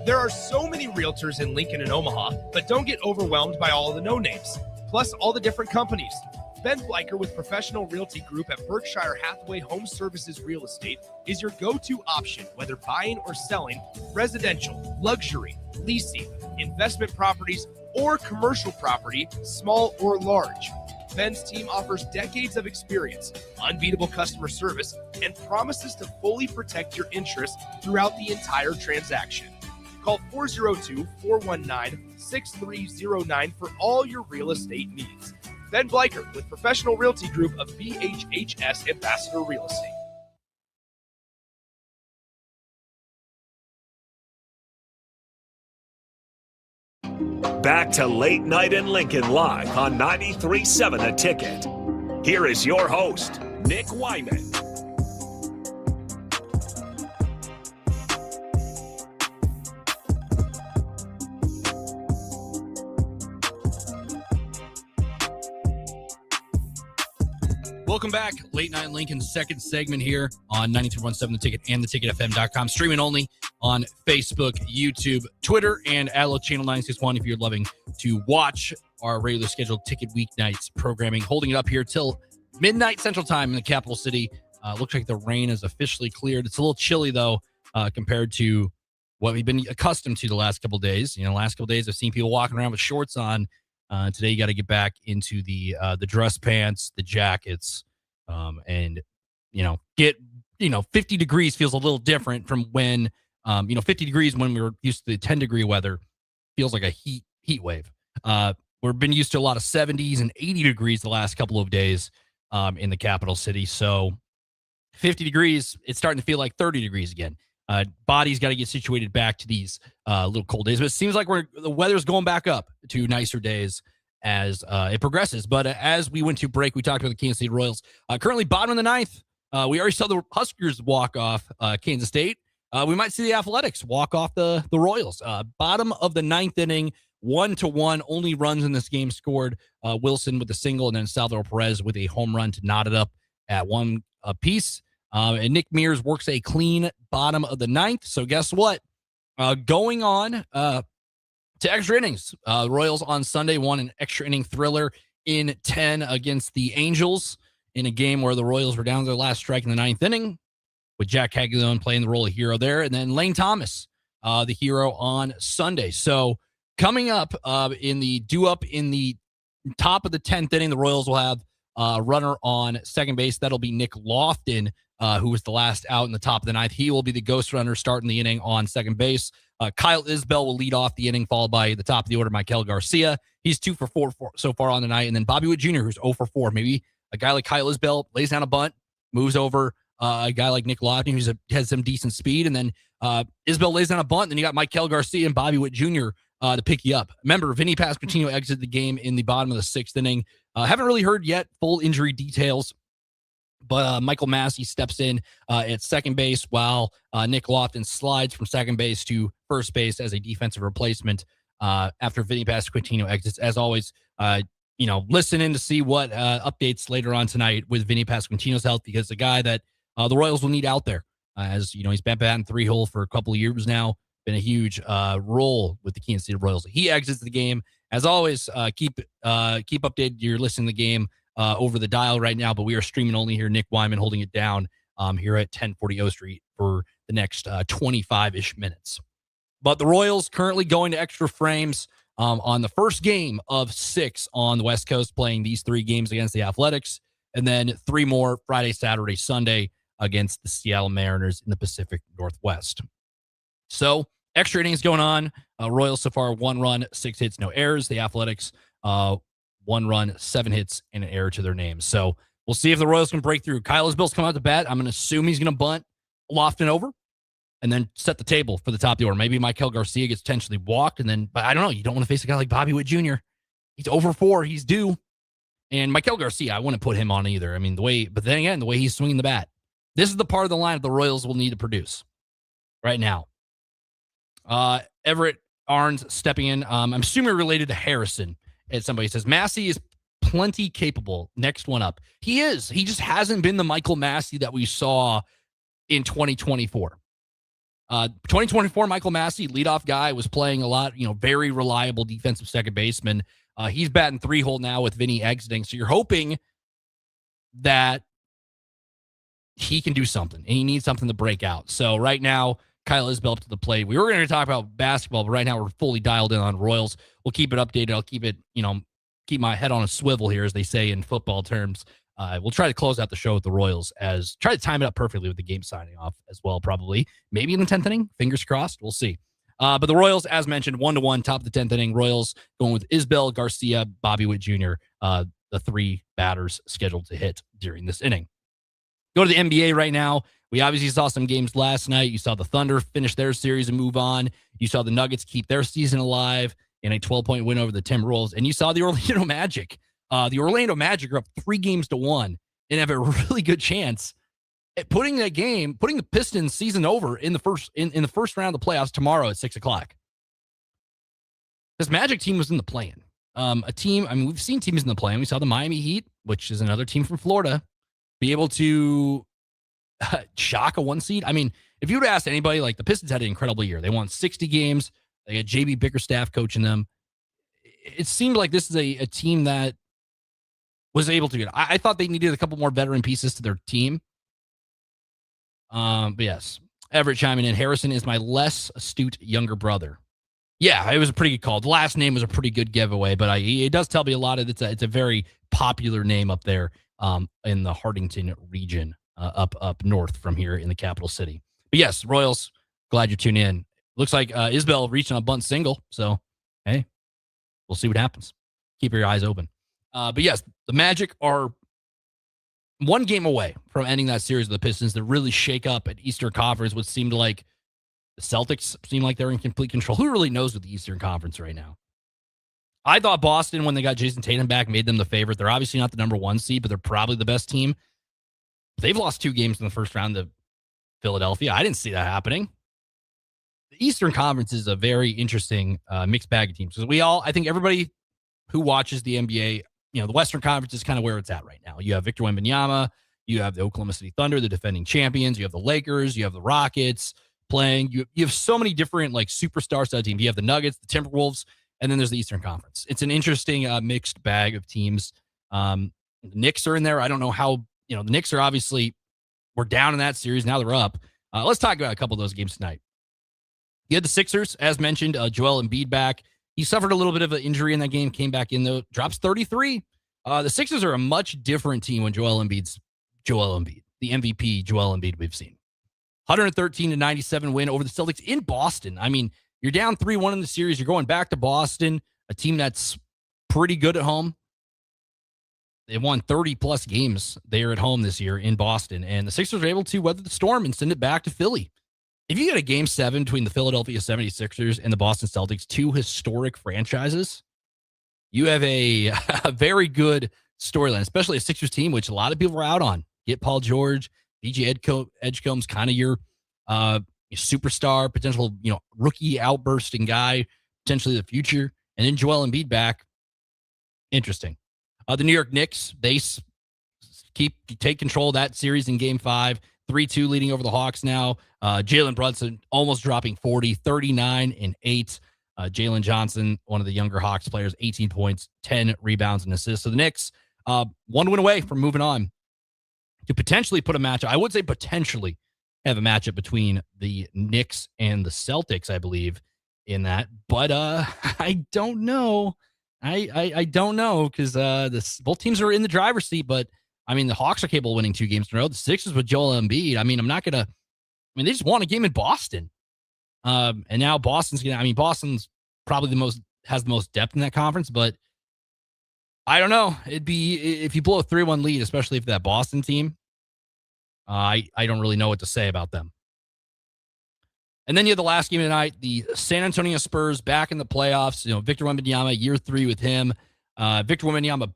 There are so many realtors in Lincoln and Omaha, but don't get overwhelmed by all of the no-names, plus all the different companies. Ben Bleicher with Professional Realty Group at Berkshire Hathaway Home Services Real Estate is your go-to option, whether buying or selling residential, luxury, leasing, investment properties, or commercial property, small or large. Ben's team offers decades of experience, unbeatable customer service, and promises to fully protect your interests throughout the entire transaction. Call 402-419-6309 for all your real estate needs. Ben Bleicher with Professional Realty Group of BHHS Ambassador Real Estate. Back to Late Night in Lincoln live on 93.7 The Ticket. Here is your host, Nick Whyman. Welcome back. Late Night Lincoln's second segment here on 93.7 The Ticket and theticketfm.com. Streaming only on Facebook, YouTube, Twitter, and Allo Channel 961 if you're loving to watch our regular scheduled Ticket Weeknights programming. Holding it up here till midnight Central Time in the capital city. Looks like the rain is officially cleared. It's a little chilly, though, compared to what we've been accustomed to the last couple of days. You know, last couple of days I've seen people walking around with shorts on. Today you got to get back into the dress pants, the jackets, and get 50 degrees feels a little different from when 50 degrees when we were used to the 10-degree weather feels like a heat wave. We've been used to a lot of 70s and 80 degrees the last couple of days in the capital city. So 50 degrees, it's starting to feel like 30 degrees again. Body's got to get situated back to these little cold days, but it seems like the weather's going back up to nicer days as it progresses. But as we went to break, we talked about the Kansas City Royals. Currently bottom of the ninth. We already saw the Huskers walk off Kansas State. We might see the Athletics walk off the Royals. Bottom of the ninth inning, 1-1, only runs in this game scored. Wilson with a single, and then Salvador Perez with a home run to knot it up at one apiece. And Nick Mears works a clean bottom of the ninth. So guess what? Going on to extra innings. Royals on Sunday won an extra inning thriller in 10 against the Angels in a game where the Royals were down to their last strike in the ninth inning, with Jack Caglione playing the role of hero there. And then Lane Thomas, the hero on Sunday. So coming up in the top of the 10th inning, the Royals will have a runner on second base. That'll be Nick Lofton, who was the last out in the top of the ninth. He will be the ghost runner starting the inning on second base. Kyle Isbell will lead off the inning, followed by the top of the order, Michael Garcia. He's 2 for 4 so far on the night. And then Bobby Witt Jr., who's 0 for 4. Maybe a guy like Kyle Isbell lays down a bunt, moves over a guy like Nick Lofton, who has some decent speed. And then Isbell lays down a bunt. Then you got Michael Garcia and Bobby Witt Jr. To pick you up. Remember, Vinny Pasquantino exited the game in the bottom of the sixth inning. Haven't really heard yet full injury details, but Michael Massey steps in at second base while Nick Lofton slides from second base to first base as a defensive replacement after Vinny Pasquantino exits. As always, listen in to see what updates later on tonight with Vinny Pasquantino's health, because the guy that the Royals will need out there. As you know, he's been batting 3-hole for a couple of years now. Been a huge role with the Kansas City Royals. He exits the game. As always, keep updated. You're listening to the game over the dial right now, but we are streaming only here. Nick Whyman holding it down here at 1040 O Street for the next 25-ish minutes. But the Royals currently going to extra frames on the first game of 6 on the West Coast, playing these 3 games against the Athletics, and then 3 more Friday, Saturday, Sunday against the Seattle Mariners in the Pacific Northwest. So extra innings going on. Royals so far 1 run, 6 hits, no errors. The Athletics 1 run, 7 hits, and an error to their names. So we'll see if the Royals can break through. Kyle Isbell's come out to bat. I'm going to assume he's going to bunt Lofton over and then set the table for the top of the order. Maybe Michael Garcia gets potentially walked, but I don't know. You don't want to face a guy like Bobby Witt Jr. He's over 4. He's due. And Michael Garcia, I wouldn't put him on either. I mean, the way he's swinging the bat. This is the part of the line that the Royals will need to produce. right now. Everett Arns stepping in. I'm assuming related to Harrison. And somebody says, Massey is plenty capable. Next one up. He is. He just hasn't been the Michael Massey that we saw in 2024. 2024, Michael Massey, leadoff guy, was playing a lot, very reliable defensive second baseman. He's batting 3-hole now with Vinny exiting. So you're hoping that he can do something, and he needs something to break out. So right now, Kyle Isbell up to the plate. We were going to talk about basketball, but right now we're fully dialed in on Royals. We'll keep it updated. I'll keep it, keep my head on a swivel here, as they say in football terms. We'll try to close out the show with the Royals, try to time it up perfectly with the game signing off as well, probably. Maybe in the 10th inning. Fingers crossed. We'll see. But the Royals, as mentioned, 1-1, top of the 10th inning. Royals going with Isbell, Garcia, Bobby Witt Jr., the 3 batters scheduled to hit during this inning. Go to the NBA right now. We obviously saw some games last night. You saw the Thunder finish their series and move on. You saw the Nuggets keep their season alive in a 12-point win over the Timberwolves. And you saw the Orlando Magic. The Orlando Magic are up 3-1 and have a really good chance at putting the Pistons season over in the first round of the playoffs tomorrow at 6:00. This Magic team was in the play-in. We've seen teams in the play-in. We saw the Miami Heat, which is another team from Florida, be able to shock a 1 seed. I mean, if you would ask anybody, like, the Pistons had an incredible year. They won 60 games. They had JB Bickerstaff coaching them. It seemed like this is a team that was able to get. I thought they needed a couple more veteran pieces to their team. But yes, Everett chiming in. Harrison is my less astute younger brother. Yeah, it was a pretty good call. The last name was a pretty good giveaway, but it does tell me a lot of it's a very popular name up there in the Hardington region, up north from here in the capital city. But yes, Royals, glad you're tuning in. Looks like Isbell reaching a bunt single, so hey, we'll see what happens. Keep your eyes open. But yes, the Magic are 1 game away from ending that series of the Pistons to really shake up at Eastern Conference, what seemed like the Celtics seem like they're in complete control. Who really knows with the Eastern Conference right now? I thought Boston, when they got Jason Tatum back, made them the favorite. They're obviously not the number 1 seed, but they're probably the best team. They've lost 2 games in the first round to Philadelphia. I didn't see that happening. The Eastern Conference is a very interesting mixed bag of teams. Because I think everybody who watches the NBA, the Western Conference is kind of where it's at right now. You have Victor Wembanyama, you have the Oklahoma City Thunder, the defending champions, you have the Lakers, you have the Rockets playing. You have so many different superstar side teams. You have the Nuggets, the Timberwolves, and then there's the Eastern Conference. It's an interesting mixed bag of teams. The Knicks are in there. I don't know how, the Knicks are obviously, we're down in that series. Now they're up. Let's talk about a couple of those games tonight. You had the Sixers, as mentioned, Joel Embiid back. He suffered a little bit of an injury in that game, came back in, though, drops 33. The Sixers are a much different team when Joel Embiid, the MVP Joel Embiid we've seen. 113-97 win over the Celtics in Boston. I mean, you're down 3-1 in the series. You're going back to Boston, a team that's pretty good at home. They won 30-plus games there at home this year in Boston, and the Sixers were able to weather the storm and send it back to Philly. If you get a Game 7 between the Philadelphia 76ers and the Boston Celtics, 2 historic franchises, you have a very good storyline, especially a Sixers team, which a lot of people are out on. Get Paul George, DJ Edgecomb's kind of your superstar, potential rookie outbursting guy, potentially the future, and then Joel Embiid back. Interesting. The New York Knicks, they take control of that series in Game 5. 3-2 leading over the Hawks now. Jalen Brunson almost dropping 40, 39-8. Jalen Johnson, one of the younger Hawks players, 18 points, 10 rebounds and assists. So the Knicks, 1 win away from moving on to potentially put a matchup. I would say potentially have a matchup between the Knicks and the Celtics, I believe, in that. But I don't know. I don't know because both teams are in the driver's seat, but I mean, the Hawks are capable of winning 2 games in a row. The Sixers with Joel Embiid. I mean, they just won a game in Boston. And now Boston's probably has the most depth in that conference, but I don't know. It'd be, if you blow a 3-1 lead, especially if that Boston team, I don't really know what to say about them. And then you have the last game of the night, the San Antonio Spurs back in the playoffs. Victor Wembanyama, year 3 with him. Victor Wembanyama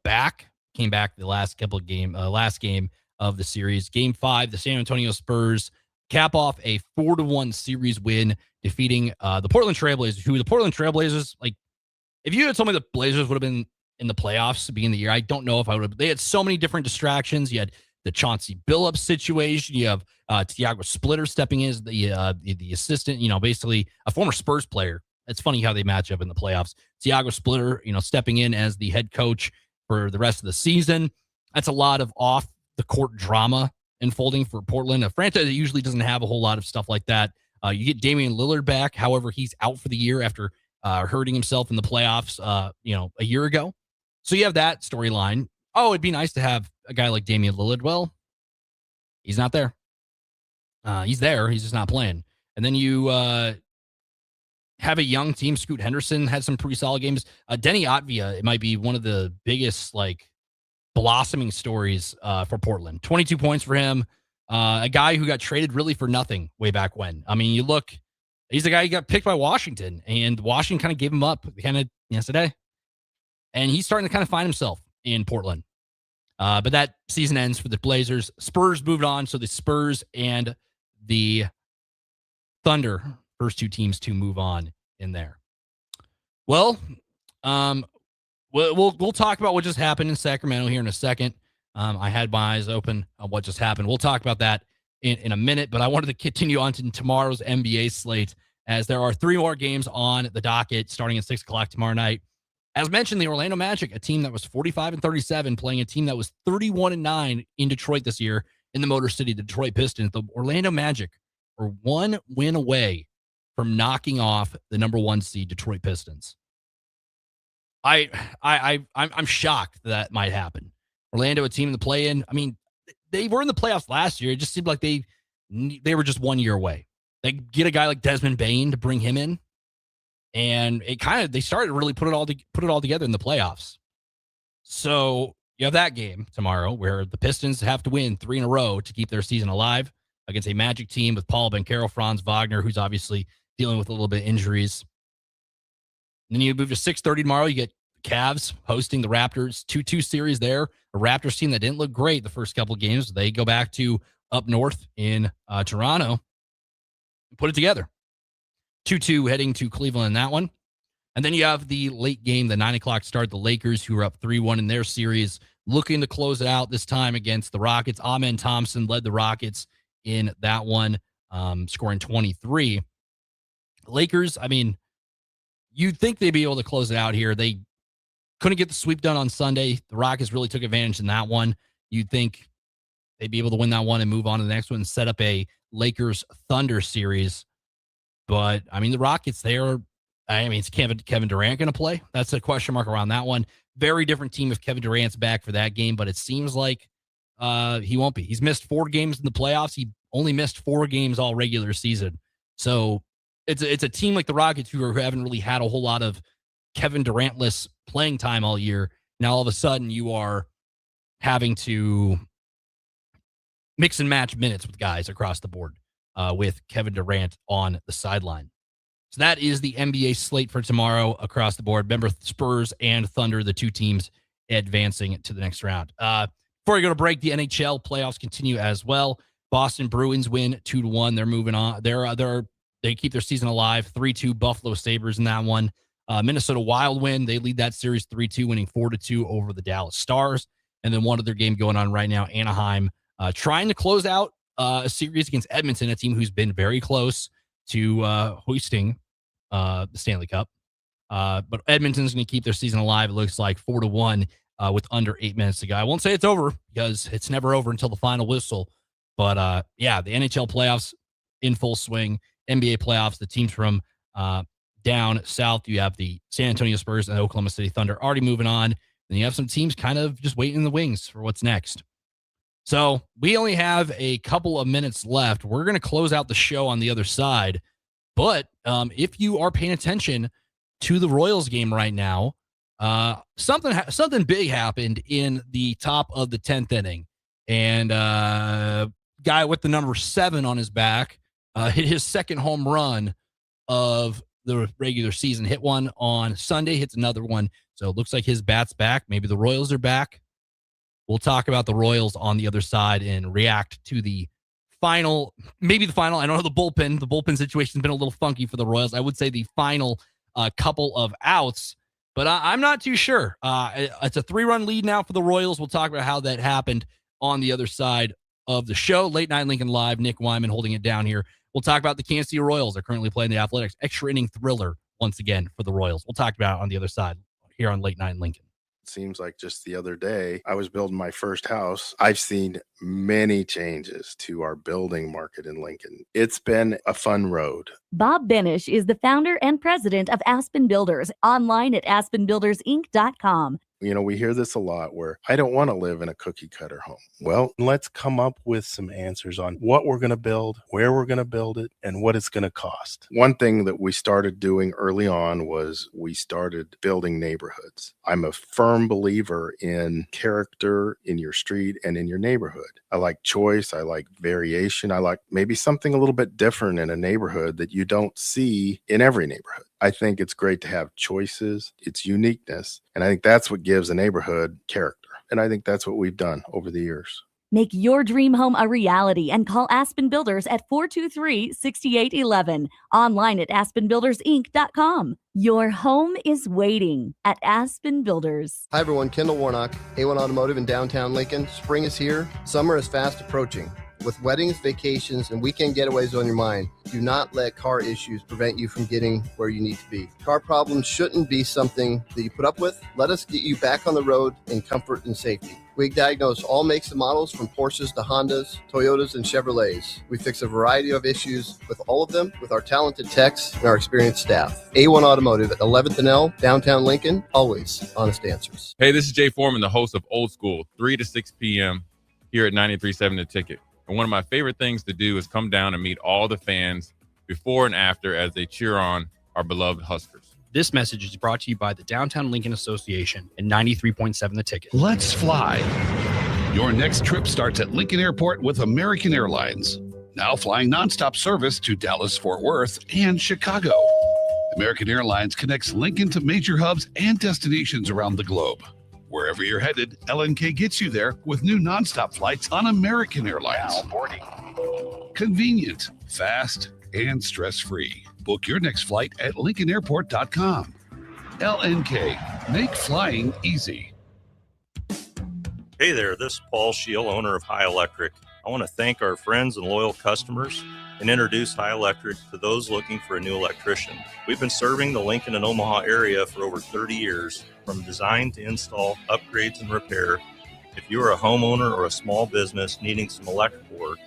came back the last game of the series. Game 5, the San Antonio Spurs cap off a 4-1 series win, defeating the Portland Trailblazers, who the Portland Trailblazers, like, if you had told me the Blazers would have been in the playoffs to begin the year, I don't know if I would have. They had so many different distractions. You had the Chauncey Billups situation. You have Tiago Splitter stepping in as the assistant, basically a former Spurs player. It's funny how they match up in the playoffs. Tiago Splitter, stepping in as the head coach for the rest of the season. That's a lot of off the court drama unfolding for Portland, a franchise that usually doesn't have a whole lot of stuff like that. You get Damian Lillard back. However, he's out for the year after hurting himself in the playoffs, a year ago. So you have that storyline. Oh, it'd be nice to have a guy like Damian Lillard. Well, he's not there. He's there. He's just not playing. And then you have a young team. Scoot Henderson had some pretty solid games. Denny Otvia, it might be one of the biggest, blossoming stories for Portland. 22 points for him. A guy who got traded really for nothing way back when. I mean, you look, he's the guy who got picked by Washington, and Washington kind of gave him up yesterday. And he's starting to kind of find himself in Portland. But that season ends for the Blazers. Spurs moved on, so the Spurs and the Thunder, first two teams to move on in there. Well, we'll talk about what just happened in Sacramento here in a second. I had my eyes open on what just happened. We'll talk about that in a minute, but I wanted to continue on to tomorrow's NBA slate, as there are 3 more games on the docket starting at 6 o'clock tomorrow night. As mentioned, the Orlando Magic, a team that was 45-37, playing a team that was 31-9 in Detroit this year in the Motor City, the Detroit Pistons. The Orlando Magic are 1 win away from knocking off the number 1 seed Detroit Pistons. I'm shocked that might happen. Orlando, a team in the play-in. I mean, they were in the playoffs last year. It just seemed like they were just 1 year away. They get a guy like Desmond Bane to bring him in, and they started to really put it all together in the playoffs. So you have that game tomorrow where the Pistons have to win 3 in a row to keep their season alive against a Magic team with Paul Banchero, Franz Wagner, who's obviously dealing with a little bit of injuries. And then you move to 6:30 tomorrow. You get Cavs hosting the Raptors, 2-2 series there. A Raptors team that didn't look great the first couple of games. They go back to up north in Toronto and put it together. 2-2 heading to Cleveland in that one. And then you have the late game, the 9 o'clock start. The Lakers, who are up 3-1 in their series, looking to close it out this time against the Rockets. Amen Thompson led the Rockets in that one, scoring 23. Lakers, I mean, you'd think they'd be able to close it out here. They couldn't get the sweep done on Sunday. The Rockets really took advantage in that one. You'd think they'd be able to win that one and move on to the next one and set up a Lakers Thunder series. But, I mean, the Rockets, is Kevin Durant going to play? That's a question mark around that one. Very different team if Kevin Durant's back for that game, but it seems like he won't be. He's missed 4 games in the playoffs. He only missed 4 games all regular season. So it's a team like the Rockets who haven't really had a whole lot of Kevin Durant-less playing time all year. Now, all of a sudden, you are having to mix and match minutes with guys across the board with Kevin Durant on the sideline. So that is the NBA slate for tomorrow across the board. Remember, Spurs and Thunder, the 2 teams advancing to the next round. Before we go to break, the NHL playoffs continue as well. Boston Bruins win 2-1. They're moving on. They keep their season alive. 3-2 Buffalo Sabres in that one. Minnesota Wild win. They lead that series 3-2, winning 4-2 over the Dallas Stars. And then one other game going on right now, Anaheim trying to close out a series against Edmonton, a team who's been very close to hoisting the Stanley Cup. But Edmonton's going to keep their season alive. It looks like 4-1 with under 8 minutes to go. I won't say it's over because it's never over until the final whistle. But the NHL playoffs in full swing. NBA playoffs, the teams from down south, you have the San Antonio Spurs and the Oklahoma City Thunder already moving on. Then you have some teams kind of just waiting in the wings for what's next. So we only have a couple of minutes left. We're going to close out the show on the other side. But if you are paying attention to the Royals game right now, something big happened in the top of the 10th inning. And guy with the number 7 on his back hit his second home run of the regular season. Hit one on Sunday, hits another one. So it looks like his bat's back. Maybe the Royals are back. We'll talk about the Royals on the other side and react to the final, maybe the final, I don't know, the bullpen situation has been a little funky for the Royals. I would say the final couple of outs, but I'm not too sure. It's a 3-run lead now for the Royals. We'll talk about how that happened on the other side of the show. Late Night Lincoln Live, Nick Whyman holding it down here. We'll talk about the Kansas City Royals. They're currently playing the Athletics. Extra inning thriller once again for the Royals. We'll talk about it on the other side here on Late Night Lincoln. Seems like just the other day I was building my first house. I've seen many changes to our building market in Lincoln. It's been a fun road. Bob Benish is the founder and president of Aspen Builders, online at aspenbuildersinc.com. You know, we hear this a lot where I don't want to live in a cookie cutter home. Well, let's come up with some answers on what we're going to build, where we're going to build it, and what it's going to cost. One thing that we started doing early on was we started building neighborhoods. I'm a firm believer in character in your street and in your neighborhood. I like choice. I like variation. I like maybe something a little bit different in a neighborhood that you don't see in every neighborhood. I think it's great to have choices, its uniqueness, and I think that's what gives a neighborhood character. And I think that's what we've done over the years. Make your dream home a reality and call Aspen Builders at 423-6811. Online at aspenbuildersinc.com. Your home is waiting at Aspen Builders. Hi everyone, Kendall Warnock, A1 Automotive in downtown Lincoln. Spring is here. Summer is fast approaching. With weddings, vacations, and weekend getaways on your mind, do not let car issues prevent you from getting where you need to be. Car problems shouldn't be something that you put up with. Let us get you back on the road in comfort and safety. We diagnose all makes and models from Porsches to Hondas, Toyotas, and Chevrolets. We fix a variety of issues with all of them with our talented techs and our experienced staff. A1 Automotive at 11th and L, downtown Lincoln, always honest answers. Hey, this is Jay Foreman, the host of Old School, 3 to 6 p.m. here at 93.7 The Ticket. And one of my favorite things to do is come down and meet all the fans before and after as they cheer on our beloved Huskers. This message is brought to you by the Downtown Lincoln Association and 93.7 The Ticket. Let's fly. Your next trip starts at Lincoln Airport with American Airlines. Now flying nonstop service to Dallas, Fort Worth, and Chicago. American Airlines connects Lincoln to major hubs and destinations around the globe. Wherever you're headed, LNK gets you there with new nonstop flights on American Airlines. Now boarding. Convenient, fast, and stress-free. Book your next flight at LincolnAirport.com. LNK, make flying easy. Hey there, this is Paul Scheel, owner of High Electric. I want to thank our friends and loyal customers and introduce High Electric to those looking for a new electrician. We've been serving the Lincoln and Omaha area for over 30 years, from design to install, upgrades, and repair. If you are a homeowner or a small business needing some electrical work,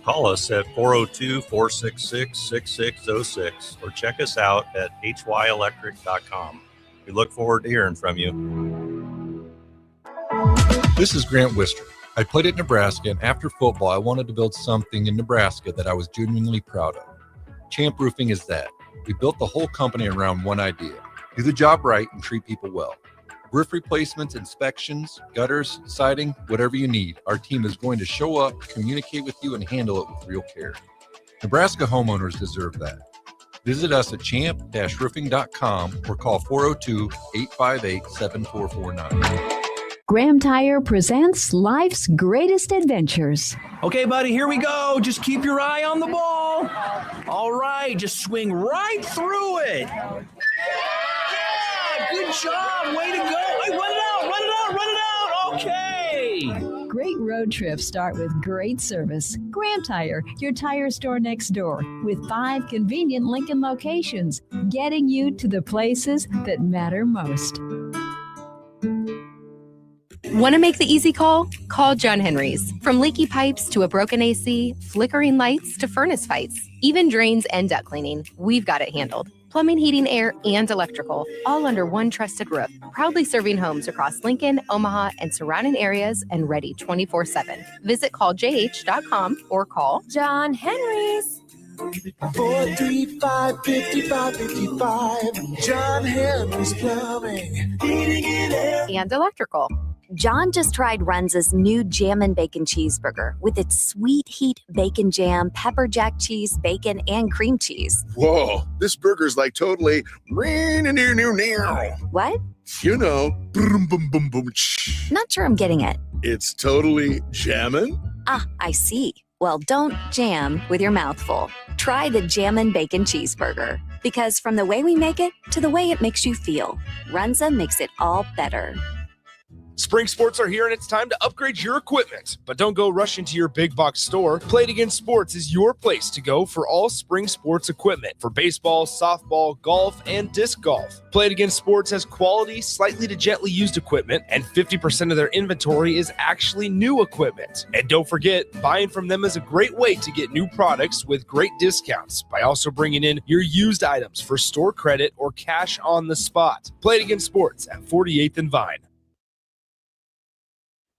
call us at 402-466-6606 or check us out at hyelectric.com. We look forward to hearing from you. This is Grant Wister. I played at Nebraska, and after football, I wanted to build something in Nebraska that I was genuinely proud of. Champ Roofing is that. We built the whole company around one idea: do the job right and treat people well. Roof replacements, inspections, gutters, siding, whatever you need, our team is going to show up, communicate with you, and handle it with real care. Nebraska homeowners deserve that. Visit us at champ-roofing.com or call 402-858-7449. Graham Tire presents life's greatest adventures. Okay, buddy, here we go. Just keep your eye on the ball. All right, just swing right through it. Yeah, good job. Way to go. Hey, run it out. Okay. Great road trips start with great service. Graham Tire, your tire store next door, with 5 convenient Lincoln locations, getting you to the places that matter most. Want to make the easy call? Call John Henry's. From leaky pipes to a broken AC, flickering lights to furnace fights, even drains and duct cleaning, we've got it handled. Plumbing, heating, air, and electrical, all under one trusted roof. Proudly serving homes across Lincoln, Omaha, and surrounding areas, and ready 24/7. Visit calljh.com or call John Henry's. 435-5555. John Henry's Plumbing, Heating and Air. And electrical. John just tried Runza's new Jammin' Bacon Cheeseburger with its sweet heat bacon jam, pepper jack cheese, bacon, and cream cheese. Whoa, this burger's like totally... What? You know, boom, boom, boom, boom. Not sure I'm getting it. It's totally jammin'? Ah, I see. Well, don't jam with your mouth full. Try the Jammin' Bacon Cheeseburger. Because from the way we make it to the way it makes you feel, Runza makes it all better. Spring sports are here and it's time to upgrade your equipment. But don't go rushing to your big box store. Play It Again Sports is your place to go for all spring sports equipment for baseball, softball, golf, and disc golf. Play It Again Sports has quality, slightly to gently used equipment, and 50% of their inventory is actually new equipment. And don't forget, buying from them is a great way to get new products with great discounts by also bringing in your used items for store credit or cash on the spot. Play It Again Sports at 48th and Vine.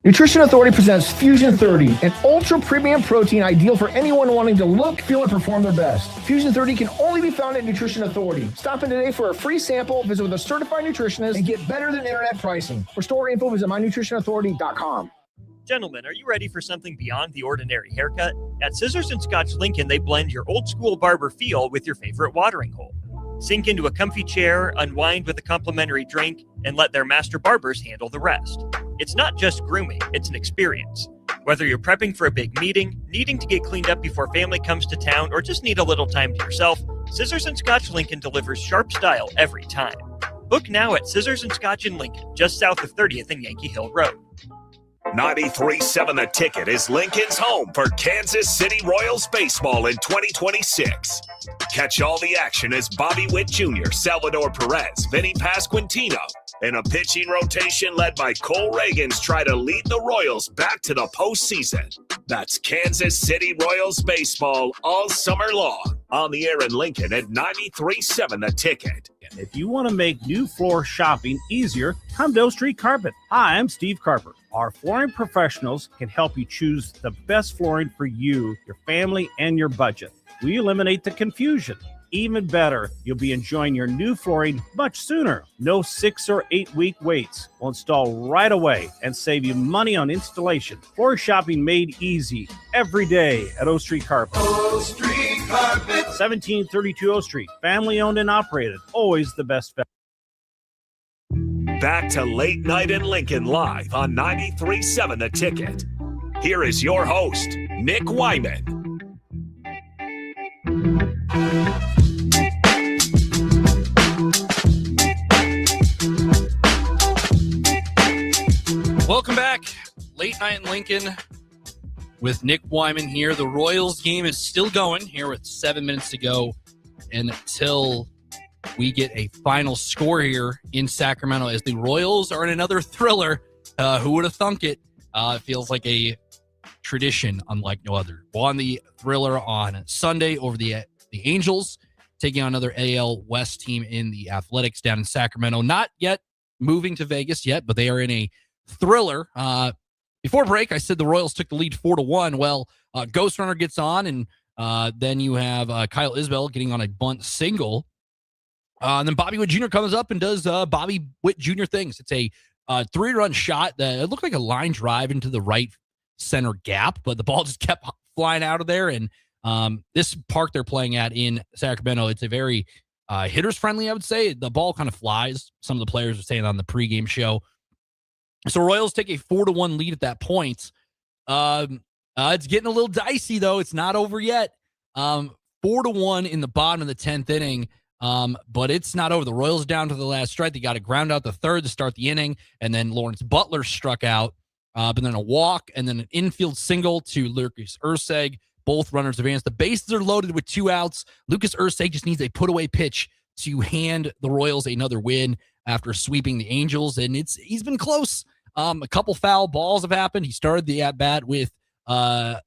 Nutrition Authority presents Fusion 30, an ultra premium protein ideal for anyone wanting to look, feel, and perform their best. Fusion 30 can only be found at Nutrition Authority. Stop in today for a free sample, visit with a certified nutritionist, and get better than internet pricing. For store info, visit mynutritionauthority.com. Gentlemen, are you ready for something beyond the ordinary haircut? At Scissors and Scotch Lincoln, they blend your old school barber feel with your favorite watering hole. Sink into a comfy chair, unwind with a complimentary drink, and let their master barbers handle the rest. It's not just grooming, it's an experience. Whether you're prepping for a big meeting, needing to get cleaned up before family comes to town, or just need a little time to yourself, Scissors and Scotch Lincoln delivers sharp style every time. Book now at Scissors and Scotch in Lincoln, just south of 30th and Yankee Hill Road. 93.7 The Ticket is Lincoln's home for Kansas City Royals baseball in 2026. Catch all the action as Bobby Witt Jr., Salvador Perez, Vinny Pasquantino, and a pitching rotation led by Cole Reagans try to lead the Royals back to the postseason. That's Kansas City Royals baseball all summer long. On the air in Lincoln at 93.7 The Ticket. If you want to make new floor shopping easier, come to O Street Carpet. Hi, I'm Steve Carper. Our flooring professionals can help you choose the best flooring for you, your family, and your budget. We eliminate the confusion. Even better, you'll be enjoying your new flooring much sooner. No 6 or 8 week waits. We'll install right away and save you money on installation. Floor shopping made easy every day at O Street Carpet. O Street Carpet. 1732 O Street. Family owned and operated. Always the best value. Back to Late Night in Lincoln live on 93.7 The Ticket. Here is your host, Nick Whyman. Welcome back. Late Night in Lincoln with Nick Whyman here. The Royals game is still going here with 7 minutes to go until we get a final score here in Sacramento as the Royals are in another thriller. Who would have thunk it? It feels like a tradition unlike no other. Won the thriller on Sunday over the Angels, taking on another AL West team in the Athletics down in Sacramento. Not yet moving to Vegas yet, but they are in a thriller. Before break, I said the Royals took the lead 4-1. Well, Ghost Runner gets on, and then you have Kyle Isbell getting on a bunt single. And then Bobby Witt Jr. comes up and does Bobby Witt Jr. things. It's a 3-run shot that it looked like a line drive into the right center gap, but the ball just kept flying out of there. And this park they're playing at in Sacramento, it's a very hitters friendly, I would say. The ball kind of flies. Some of the players were saying on the pregame show. So Royals take a 4-1 lead at that point. It's getting a little dicey, though. It's not over yet. 4-1 in the bottom of the 10th inning. But it's not over. The Royals down to the last strike. They got to ground out the third to start the inning, and then Lawrence Butler struck out, but then a walk, and then an infield single to Lucas Erceg. Both runners advance. The bases are loaded with 2 outs. Lucas Erceg just needs a put-away pitch to hand the Royals another win after sweeping the Angels, and he's been close. A couple foul balls have happened. He started the at-bat with Daryl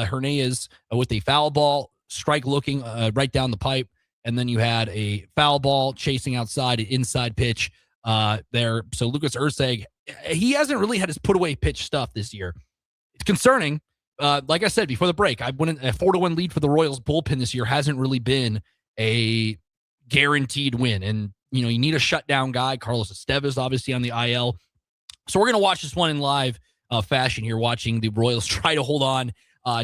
Hernandez with a foul ball, strike looking right down the pipe, and then you had a foul ball chasing outside, an inside pitch there. So Lucas Erceg, he hasn't really had his put-away pitch stuff this year. It's concerning. Like I said before the break, I went a 4-1 lead for the Royals bullpen this year hasn't really been a guaranteed win. And, you need a shutdown guy. Carlos Estevez, obviously, on the IL. So we're going to watch this one in live fashion here, watching the Royals try to hold on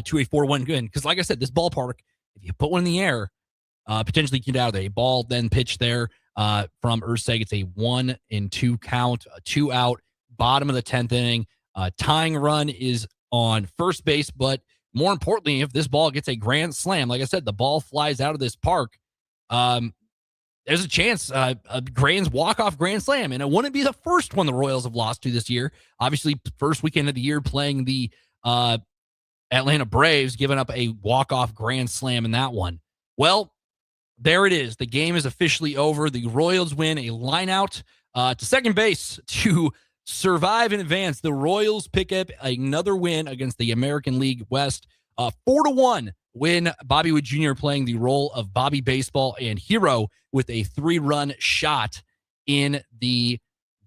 to a 4-1 win. Because, like I said, this ballpark, if you put one in the air, potentially get out of there. A ball then pitch there from Erceg. It's a 1-2 count, a 2 out, bottom of the 10th inning. Tying run is on first base. But more importantly, if this ball gets a grand slam, like I said, the ball flies out of this park, there's a chance a walk-off grand slam, and it wouldn't be the first one the Royals have lost to this year. Obviously, first weekend of the year playing the Atlanta Braves, giving up a walk-off grand slam in that one. Well, there it is. The game is officially over. The Royals win a line-out to second base to survive and advance. The Royals pick up another win against the American League West. 4-1 win. Bobby Witt Jr. playing the role of Bobby Baseball and Hero with a 3-run shot in the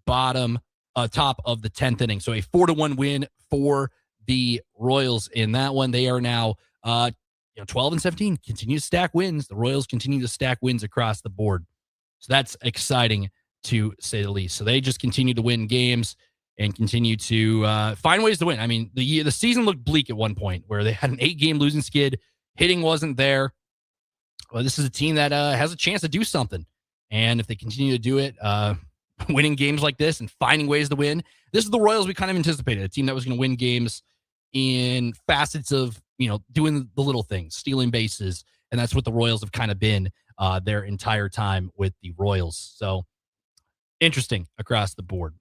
top of the 10th inning. So a 4-1 win for the Royals in that one. They are now 12-17, continue to stack wins. The Royals continue to stack wins across the board. So that's exciting to say the least. So they just continue to win games and continue to find ways to win. I mean, the season looked bleak at one point where they had an 8-game losing skid. Hitting wasn't there. Well, this is a team that has a chance to do something. And if they continue to do it, winning games like this and finding ways to win, this is the Royals we kind of anticipated, a team that was going to win games in facets of, doing the little things, stealing bases. And that's what the Royals have kind of been their entire time with the Royals. So interesting across the board.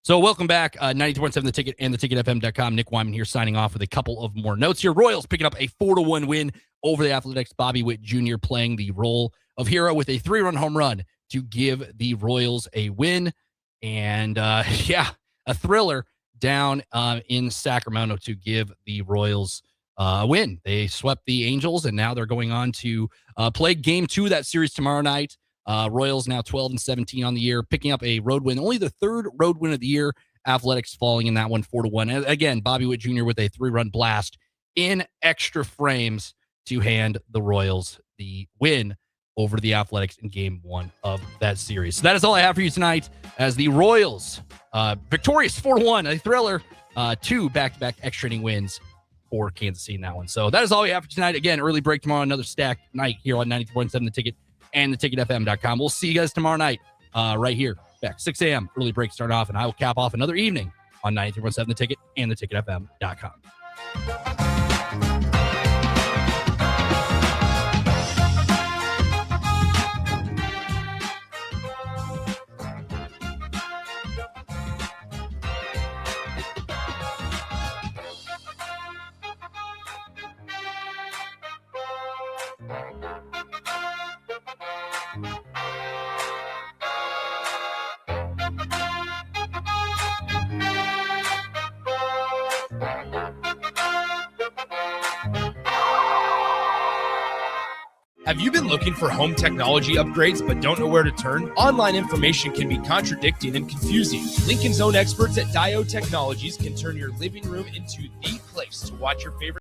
So welcome back, 92.7 The Ticket and theticketfm.com. Nick Whyman here signing off with a couple of more notes here. Royals picking up a 4-1 win over the Athletics. Bobby Witt Jr. playing the role of Hero with a 3-run home run to give the Royals a win. And a thriller down in Sacramento to give the Royals a win. They swept the Angels, and now they're going on to play game 2 of that series tomorrow night. Royals now 12-17 on the year, picking up a road win, only the third road win of the year. Athletics falling in that one 4-1. And again, Bobby Witt Jr. with a 3-run blast in extra frames to hand the Royals the win over the Athletics in game 1 of that series. So that is all I have for you tonight as the Royals victorious 4-1, a thriller, 2 back-to-back extra inning wins for Kansas City in that one. So that is all we have for tonight. Again, early break tomorrow, another stacked night here on 94.7 The Ticket and theticketfm.com. We'll see you guys tomorrow night right here, back 6 a.m. Early break start off, and I will cap off another evening on 93.7 The Ticket and theticketfm.com. Have you been looking for home technology upgrades but don't know where to turn? Online information can be contradicting and confusing. Lincoln's own experts at Dio Technologies can turn your living room into the place to watch your favorite